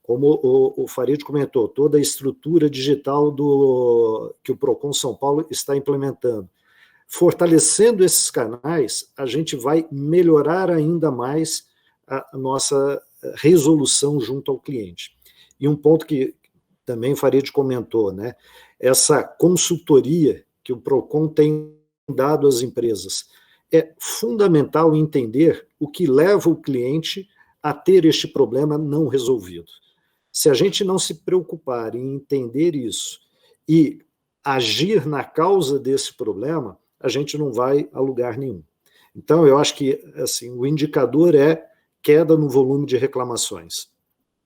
como o Farid comentou, toda a estrutura digital que o Procon São Paulo está implementando. Fortalecendo esses canais, a gente vai melhorar ainda mais a nossa resolução junto ao cliente. E um ponto que também o Farid comentou, né, essa consultoria que o Procon tem dado às empresas. É fundamental entender o que leva o cliente a ter este problema não resolvido. Se a gente não se preocupar em entender isso e agir na causa desse problema, a gente não vai a lugar nenhum. Então, eu acho que assim, o indicador é queda no volume de reclamações.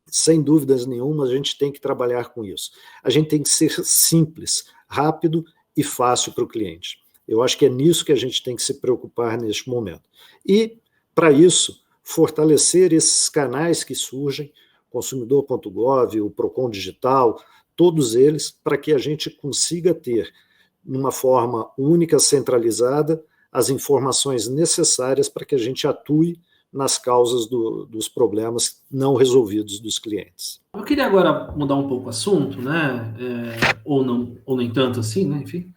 Sem dúvidas nenhuma, a gente tem que trabalhar com isso. A gente tem que ser simples, rápido e fácil para o cliente. Eu acho que é nisso que a gente tem que se preocupar neste momento. E, para isso, fortalecer esses canais que surgem, consumidor.gov, o Procon Digital, todos eles, para que a gente consiga ter, numa forma única, centralizada, as informações necessárias para que a gente atue nas causas dos problemas não resolvidos dos clientes. Eu queria agora mudar um pouco o assunto, né? Ou não, ou nem tanto assim, né? Enfim.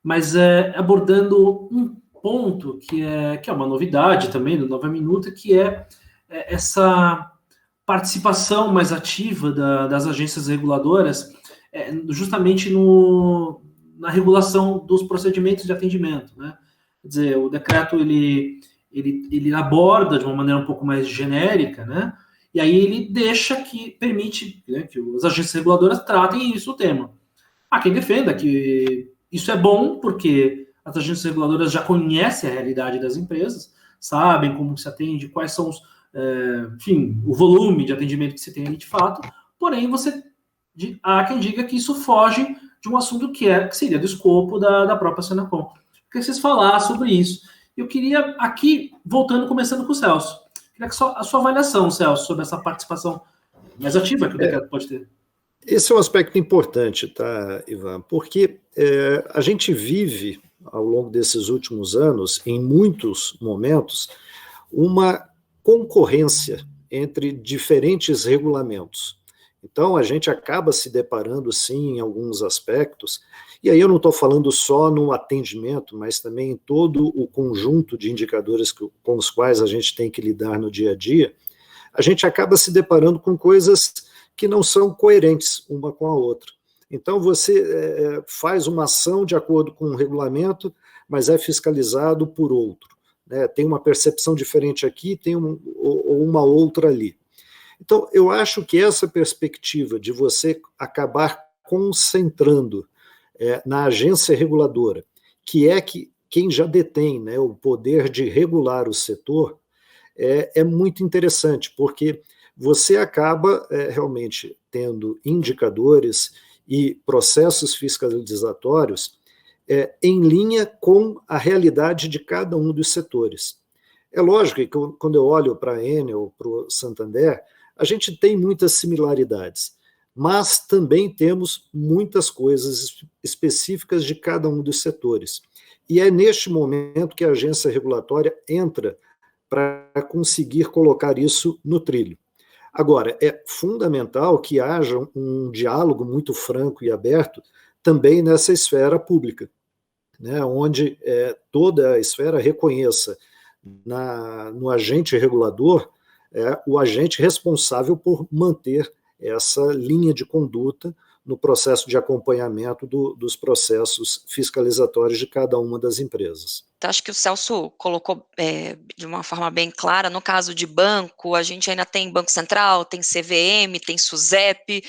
Mas abordando um ponto que é uma novidade também do Nova Minuta, que é essa participação mais ativa das agências reguladoras justamente na regulação dos procedimentos de atendimento, né? Quer dizer, o decreto ele aborda de uma maneira um pouco mais genérica, né? E aí ele permite, né, que as agências reguladoras tratem isso o tema. Há quem defenda que isso é bom porque as agências reguladoras já conhecem a realidade das empresas, sabem como se atende, quais são enfim, o volume de atendimento que se tem ali de fato, porém há quem diga que isso foge de um assunto que seria do escopo da própria Senacom. Queria que vocês falassem sobre isso. Eu queria aqui, começando com o Celso, queria que a sua avaliação, Celso, sobre essa participação mais ativa que o decreto pode ter. Esse é um aspecto importante, tá, Ivan? Porque a gente vive, ao longo desses últimos anos, em muitos momentos, uma concorrência entre diferentes regulamentos. Então, a gente acaba se deparando, sim, em alguns aspectos, e aí eu não estou falando só no atendimento, mas também em todo o conjunto de indicadores com os quais a gente tem que lidar no dia a dia, a gente acaba se deparando com coisas que não são coerentes uma com a outra. Então, você faz uma ação de acordo com um regulamento, mas é fiscalizado por outro. Né? Tem uma percepção diferente aqui, tem uma outra ali. Então, eu acho que essa perspectiva de você acabar concentrando na agência reguladora, que é quem já detém, né, o poder de regular o setor, é muito interessante, porque você acaba realmente tendo indicadores e processos fiscalizatórios em linha com a realidade de cada um dos setores. É lógico que quando eu olho para a Enel, para o Santander, a gente tem muitas similaridades, mas também temos muitas coisas específicas de cada um dos setores. E é neste momento que a agência regulatória entra para conseguir colocar isso no trilho. Agora, é fundamental que haja um diálogo muito franco e aberto também nessa esfera pública, né, onde toda a esfera reconheça no agente regulador o agente responsável por manter essa linha de conduta no processo de acompanhamento dos processos fiscalizatórios de cada uma das empresas. Então, acho que o Celso colocou de uma forma bem clara. No caso de banco, a gente ainda tem Banco Central, tem CVM, tem SUSEP,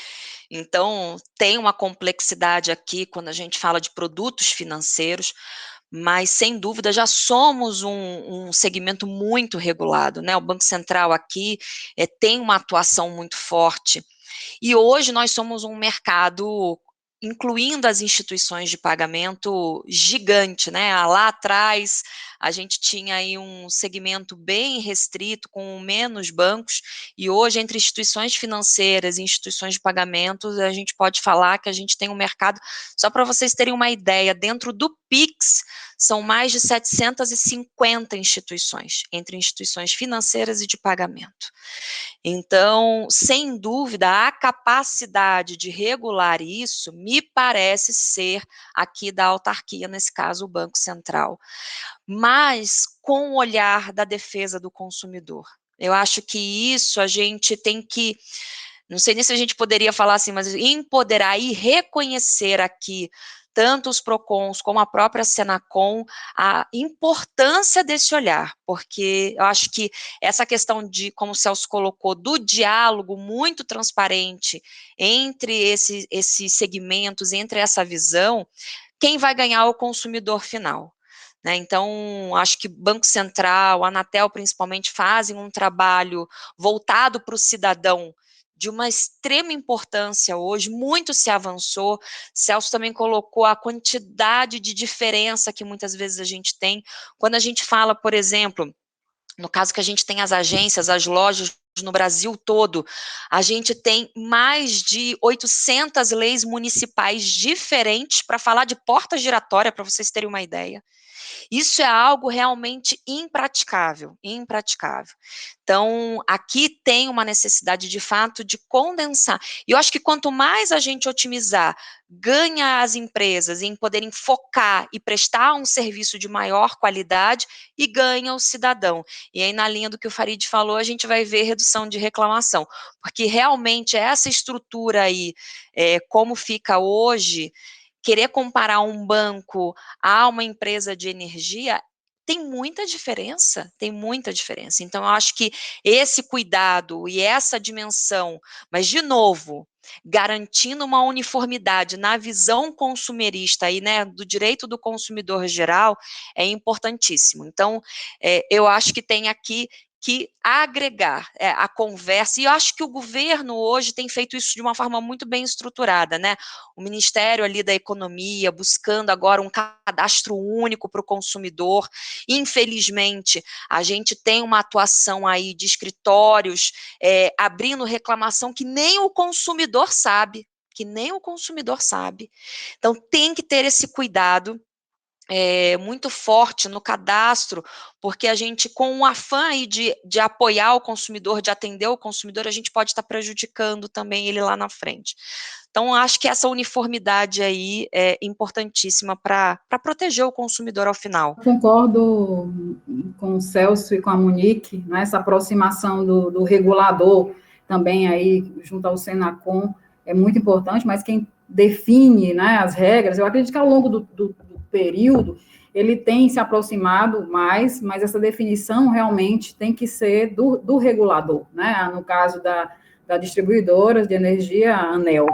então tem uma complexidade aqui quando a gente fala de produtos financeiros, mas sem dúvida já somos um segmento muito regulado, né? O Banco Central aqui tem uma atuação muito forte, e hoje nós somos um mercado, incluindo as instituições de pagamento, gigante, né? Lá atrás, a gente tinha aí um segmento bem restrito, com menos bancos, e hoje, entre instituições financeiras e instituições de pagamentos, a gente pode falar que a gente tem um mercado, só para vocês terem uma ideia, dentro do Pix, são mais de 750 instituições, entre instituições financeiras e de pagamento. Então, sem dúvida, a capacidade de regular isso me parece ser aqui da autarquia, nesse caso o Banco Central, mas com o olhar da defesa do consumidor. Eu acho que isso a gente tem que, não sei nem se a gente poderia falar assim, mas empoderar e reconhecer aqui tanto os PROCONs como a própria Senacom, a importância desse olhar, porque eu acho que essa questão de, como o Celso colocou, do diálogo muito transparente entre esses segmentos, entre essa visão, quem vai ganhar é o consumidor final. Né? Então, acho que Banco Central, Anatel principalmente, fazem um trabalho voltado para o cidadão, de uma extrema importância hoje, muito se avançou. Celso também colocou a quantidade de diferença que muitas vezes a gente tem, quando a gente fala, por exemplo, no caso que a gente tem as agências, as lojas no Brasil todo, a gente tem mais de 800 leis municipais diferentes para falar de porta giratória, para vocês terem uma ideia. Isso é algo realmente impraticável, impraticável. Então, aqui tem uma necessidade, de fato, de condensar. E eu acho que quanto mais a gente otimizar, ganha as empresas em poderem focar e prestar um serviço de maior qualidade e ganha o cidadão. E aí, na linha do que o Farid falou, a gente vai ver redução de reclamação, porque realmente essa estrutura aí, como fica hoje, querer comparar um banco a uma empresa de energia tem muita diferença, tem muita diferença. Então, eu acho que esse cuidado e essa dimensão, mas, de novo, garantindo uma uniformidade na visão consumerista aí, né, do direito do consumidor geral, é importantíssimo. Então, eu acho que tem aqui que agregar a conversa, e eu acho que o governo hoje tem feito isso de uma forma muito bem estruturada, né? O Ministério ali da Economia buscando agora um cadastro único para o consumidor. Infelizmente, a gente tem uma atuação aí de escritórios abrindo reclamação que nem o consumidor sabe, Então, tem que ter esse cuidado muito forte no cadastro, porque a gente, com o afã aí de apoiar o consumidor, de atender o consumidor, a gente pode estar prejudicando também ele lá na frente. Então, acho que essa uniformidade aí é importantíssima para proteger o consumidor ao final. Concordo com o Celso e com a Monique, né, essa aproximação do regulador também aí, junto ao Senacom, é muito importante, mas quem define, né, as regras, eu acredito que ao longo do período, ele tem se aproximado mais, mas essa definição realmente tem que ser do regulador, né? No caso da distribuidora de energia, a ANEEL.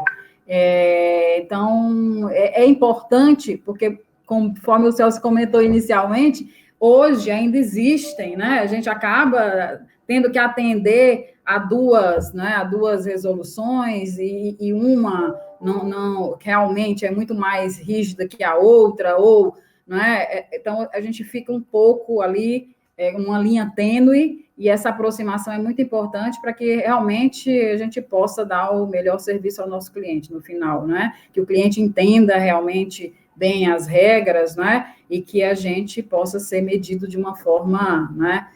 Então, é importante, porque, conforme o Celso comentou inicialmente, hoje ainda existem, né? A gente acaba tendo que atender a duas resoluções, e uma não realmente é muito mais rígida que a outra, ou, né? Então, a gente fica um pouco ali, uma linha tênue, e essa aproximação é muito importante para que realmente a gente possa dar o melhor serviço ao nosso cliente no final, né? Que o cliente entenda realmente bem as regras, né? E que a gente possa ser medido de uma forma, né,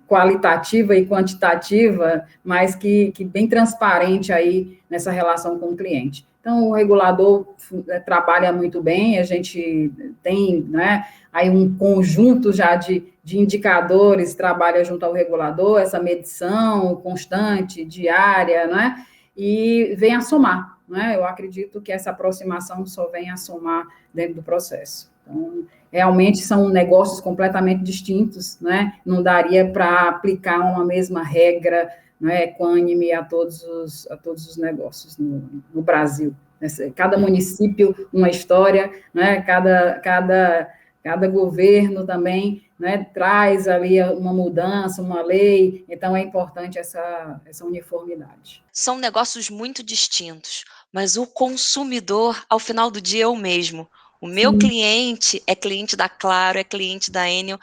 qualitativa e quantitativa, mas que bem transparente aí nessa relação com o cliente. Então, o regulador trabalha muito bem, a gente tem, né, aí um conjunto já de indicadores, trabalha junto ao regulador, essa medição constante, diária, né, e vem a somar, né, eu acredito que essa aproximação só vem a somar dentro do processo. Então, realmente são negócios completamente distintos, né? Não daria para aplicar uma mesma regra, né, equânime a todos os negócios no Brasil. Cada município, uma história, né? Cada governo também, né, traz ali uma mudança, uma lei, então é importante essa uniformidade. São negócios muito distintos, mas o consumidor, ao final do dia, é o mesmo. O meu cliente é cliente da Claro, é cliente da Enel.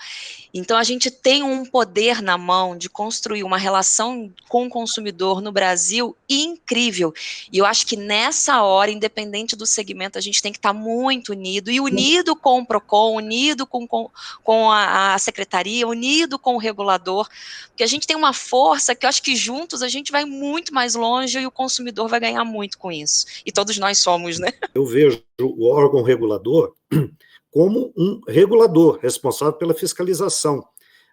Então, a gente tem um poder na mão de construir uma relação com o consumidor no Brasil incrível. E eu acho que nessa hora, independente do segmento, a gente tem que estar muito unido, e unido com o PROCON, unido com a secretaria, unido com o regulador, porque a gente tem uma força que eu acho que juntos a gente vai muito mais longe e o consumidor vai ganhar muito com isso. E todos nós somos, né? Eu vejo o órgão regulador como um regulador responsável pela fiscalização,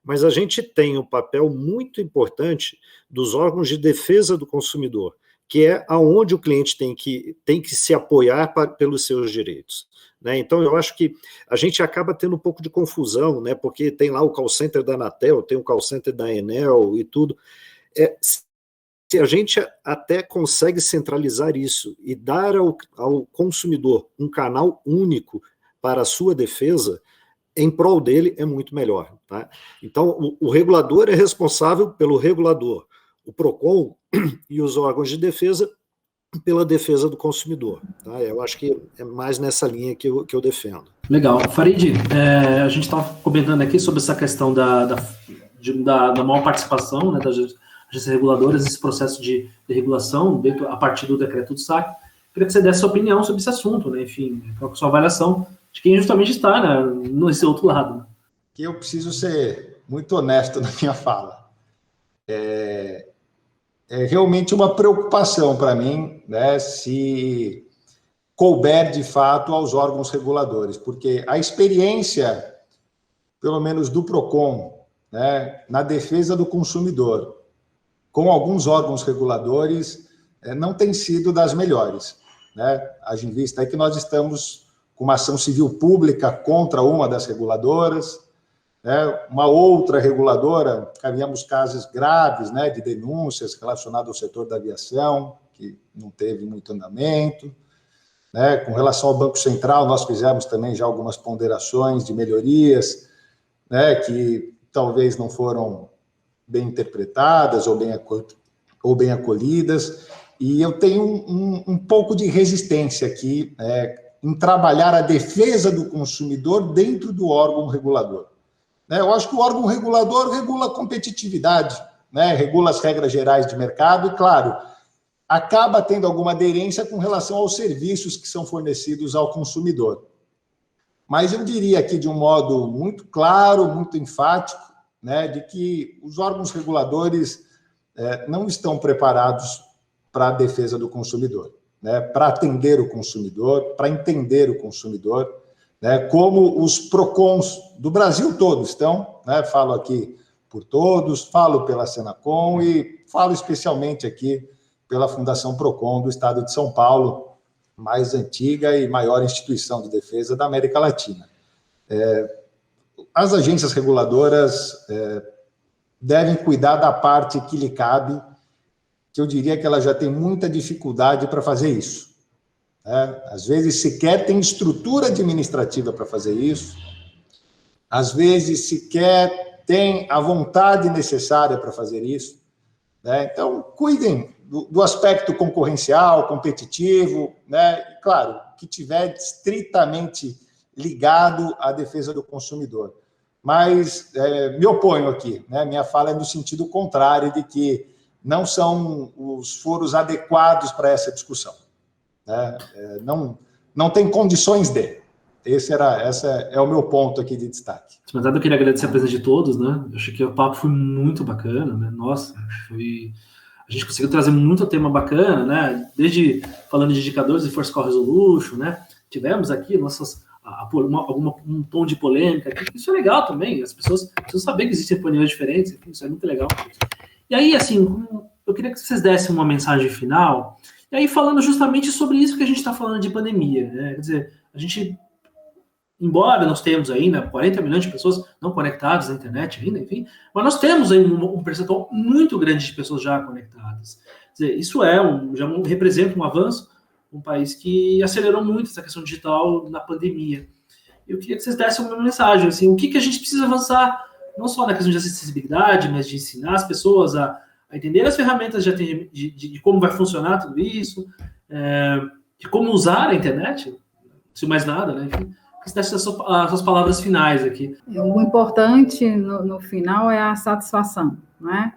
mas a gente tem um papel muito importante dos órgãos de defesa do consumidor, que é aonde o cliente tem que se apoiar pelos seus direitos. Né? Então, eu acho que a gente acaba tendo um pouco de confusão, né? Porque tem lá o call center da Anatel, tem o call center da Enel e tudo. Se a gente até consegue centralizar isso e dar ao consumidor um canal único para a sua defesa, em prol dele é muito melhor. Tá? Então, o regulador é responsável pelo regulador, o PROCON e os órgãos de defesa pela defesa do consumidor. Tá? Eu acho que é mais nessa linha que eu defendo. Legal. Farid, a gente estava comentando aqui sobre essa questão da maior participação, né, das agências reguladoras, esse processo de regulação a partir do decreto do SAC. Queria que você desse sua opinião sobre esse assunto, né? Enfim, qual é a sua avaliação de quem justamente está, né, nesse outro lado. Que eu preciso ser muito honesto na minha fala. É realmente uma preocupação para mim, né, se couber de fato aos órgãos reguladores, porque a experiência, pelo menos do PROCON, né, na defesa do consumidor, com alguns órgãos reguladores, não tem sido das melhores. Né? Haja em vista que nós estamos com uma ação civil pública contra uma das reguladoras, né? Uma outra reguladora, caminhamos casos graves, né, de denúncias relacionadas ao setor da aviação, que não teve muito andamento. Né? Com relação ao Banco Central, nós fizemos também já algumas ponderações de melhorias, né, que talvez não foram bem interpretadas ou bem acolhidas, e eu tenho um pouco de resistência aqui em trabalhar a defesa do consumidor dentro do órgão regulador. Eu acho que o órgão regulador regula a competitividade, né, regula as regras gerais de mercado e, claro, acaba tendo alguma aderência com relação aos serviços que são fornecidos ao consumidor. Mas eu diria aqui de um modo muito claro, muito enfático, né, de que os órgãos reguladores não estão preparados para a defesa do consumidor, né, para atender o consumidor, para entender o consumidor, né, como os PROCONs do Brasil todo estão, né, falo aqui por todos, falo pela Senacom e falo especialmente aqui pela Fundação PROCON do Estado de São Paulo, mais antiga e maior instituição de defesa da América Latina. As agências reguladoras devem cuidar da parte que lhe cabe, que eu diria que ela já tem muita dificuldade para fazer isso. Às vezes sequer tem estrutura administrativa para fazer isso, às vezes sequer tem a vontade necessária para fazer isso. Então, cuidem do aspecto concorrencial, competitivo, né? E, claro, que tiver estritamente ligado à defesa do consumidor. Mas me oponho aqui, né? Minha fala é no sentido contrário, de que não são os foros adequados para essa discussão. Né? Não tem condições de. Esse é o meu ponto aqui de destaque. Mas eu queria agradecer a presença de todos, né? Eu achei que o papo foi muito bacana, né? Nossa, a gente conseguiu trazer muito tema bacana, né? Desde falando de indicadores de Force Call Resolution, né? Tivemos aqui um tom de polêmica, isso é legal também, as pessoas precisam saber que existem opiniões diferentes, isso é muito legal. E aí, assim, eu queria que vocês dessem uma mensagem final, e aí falando justamente sobre isso que a gente está falando de pandemia, né? Quer dizer, a gente, embora nós temos ainda 40 milhões de pessoas não conectadas na internet ainda, enfim, mas nós temos aí um percentual muito grande de pessoas já conectadas. Quer dizer, isso já representa um avanço, um país que acelerou muito essa questão digital na pandemia. Eu queria que vocês dessem uma mensagem, assim, o que a gente precisa avançar, não só na questão de acessibilidade, mas de ensinar as pessoas a entender as ferramentas de como vai funcionar tudo isso, de como usar a internet. Se mais nada, né? Enfim, que você desse as suas palavras finais aqui. O importante no final é a satisfação, né?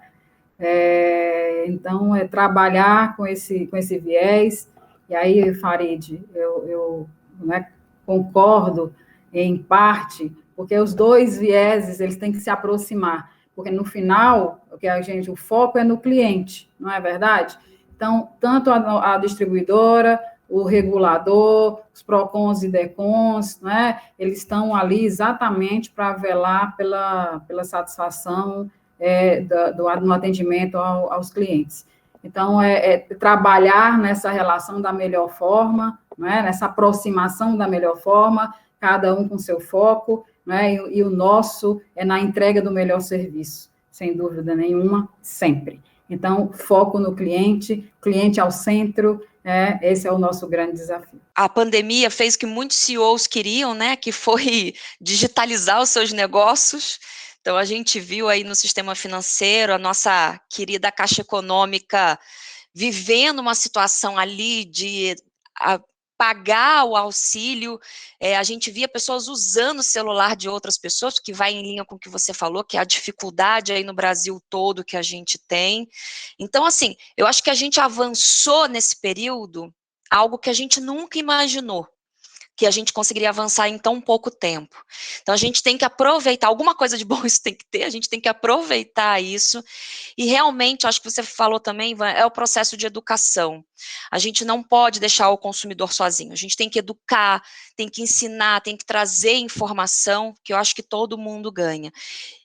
Então, é trabalhar com esse viés. E aí, Farid, eu né, concordo em parte, porque os dois vieses eles têm que se aproximar, porque no final o foco é no cliente, não é verdade? Então, tanto a distribuidora, o regulador, os PROCONs e DECONs, né, eles estão ali exatamente para velar pela satisfação no atendimento aos clientes. Então, trabalhar nessa relação da melhor forma, né, nessa aproximação da melhor forma, cada um com seu foco, né, e o nosso é na entrega do melhor serviço, sem dúvida nenhuma, sempre. Então, foco no cliente, cliente ao centro, esse é o nosso grande desafio. A pandemia fez o que muitos CEOs queriam, né, que foi digitalizar os seus negócios. Então, a gente viu aí no sistema financeiro a nossa querida Caixa Econômica vivendo uma situação ali de pagar o auxílio. A gente via pessoas usando o celular de outras pessoas, que vai em linha com o que você falou, que é a dificuldade aí no Brasil todo que a gente tem. Então, assim, eu acho que a gente avançou nesse período algo que a gente nunca imaginou que a gente conseguiria avançar em tão pouco tempo. Então, a gente tem que aproveitar, alguma coisa de bom isso tem que ter, a gente tem que aproveitar isso, e realmente, acho que você falou também, Ivan, é o processo de educação. A gente não pode deixar o consumidor sozinho, a gente tem que educar, tem que ensinar, tem que trazer informação, que eu acho que todo mundo ganha.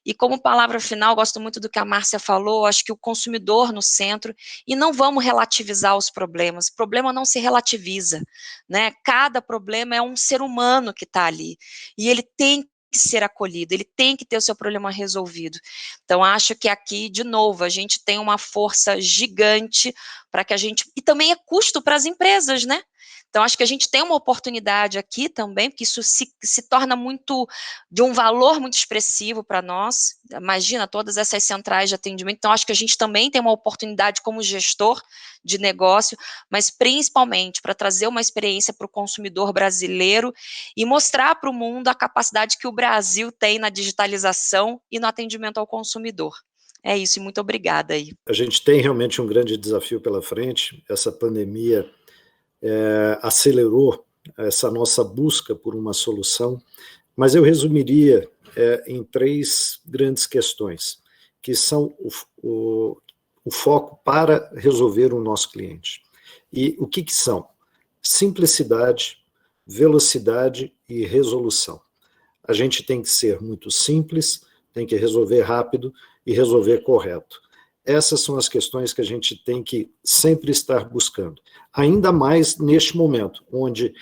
E como palavra final, gosto muito do que a Márcia falou, acho que o consumidor no centro, e não vamos relativizar os problemas, o problema não se relativiza, né? Cada problema é um ser humano que está ali, e ele tem que ser acolhido, ele tem que ter o seu problema resolvido. Então, acho que aqui, de novo, a gente tem uma força gigante para que a gente... E também é custo para as empresas, né? Então, acho que a gente tem uma oportunidade aqui também, porque isso se torna muito, de um valor muito expressivo para nós. Imagina todas essas centrais de atendimento. Então, acho que a gente também tem uma oportunidade como gestor de negócio, mas principalmente para trazer uma experiência para o consumidor brasileiro e mostrar para o mundo a capacidade que o Brasil tem na digitalização e no atendimento ao consumidor. É isso, e muito obrigada aí. A gente tem realmente um grande desafio pela frente. Essa pandemia acelerou essa nossa busca por uma solução, mas eu resumiria em 3 grandes questões, que são o foco para resolver o nosso cliente. E o que são? Simplicidade, velocidade e resolução. A gente tem que ser muito simples, tem que resolver rápido e resolver correto. Essas são as questões que a gente tem que sempre estar buscando. Ainda mais neste momento, onde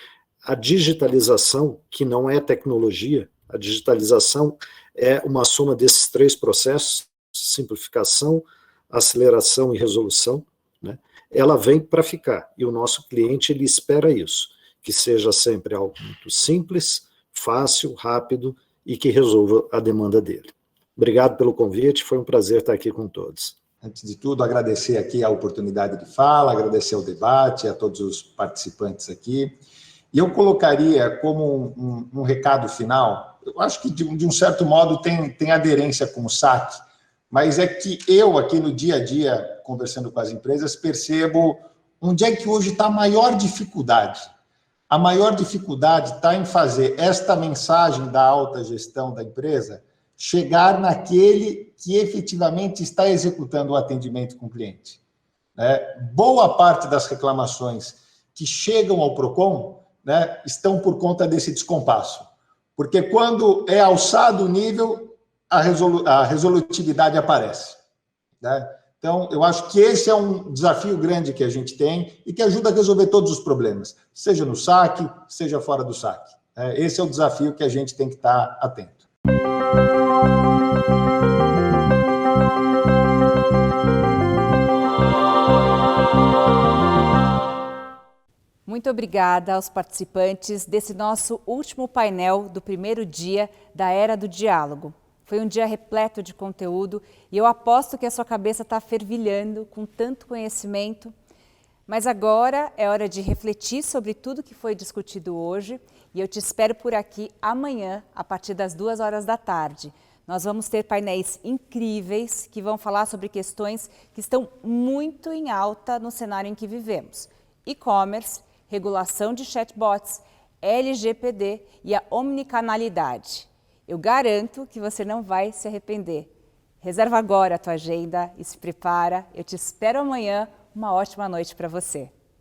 a digitalização, que não é tecnologia, a digitalização é uma soma desses 3 processos, simplificação, aceleração e resolução, né? Ela vem para ficar, e o nosso cliente ele espera isso, que seja sempre algo muito simples, fácil, rápido e que resolva a demanda dele. Obrigado pelo convite, foi um prazer estar aqui com todos. Antes de tudo, agradecer aqui a oportunidade de fala, agradecer ao debate, a todos os participantes aqui. E eu colocaria como um recado final, eu acho que de um certo modo tem aderência com o SAC, mas é que eu aqui no dia a dia, conversando com as empresas, percebo onde é que hoje está a maior dificuldade. A maior dificuldade está em fazer esta mensagem da alta gestão da empresa chegar naquele que efetivamente está executando o atendimento com o cliente. Boa parte das reclamações que chegam ao PROCON, estão por conta desse descompasso. Porque quando é alçado o nível, a resolutividade aparece. Então, eu acho que esse é um desafio grande que a gente tem e que ajuda a resolver todos os problemas, seja no SAC, seja fora do SAC. Esse é o desafio que a gente tem que estar atento. Muito obrigada aos participantes desse nosso último painel do primeiro dia da Era do Diálogo. Foi um dia repleto de conteúdo e eu aposto que a sua cabeça está fervilhando com tanto conhecimento. Mas agora é hora de refletir sobre tudo que foi discutido hoje e eu te espero por aqui amanhã, a partir das 2 horas da tarde. Nós vamos ter painéis incríveis que vão falar sobre questões que estão muito em alta no cenário em que vivemos. E-commerce, regulação de chatbots, LGPD e a omnicanalidade. Eu garanto que você não vai se arrepender. Reserva agora a tua agenda e se prepara. Eu te espero amanhã. Uma ótima noite para você.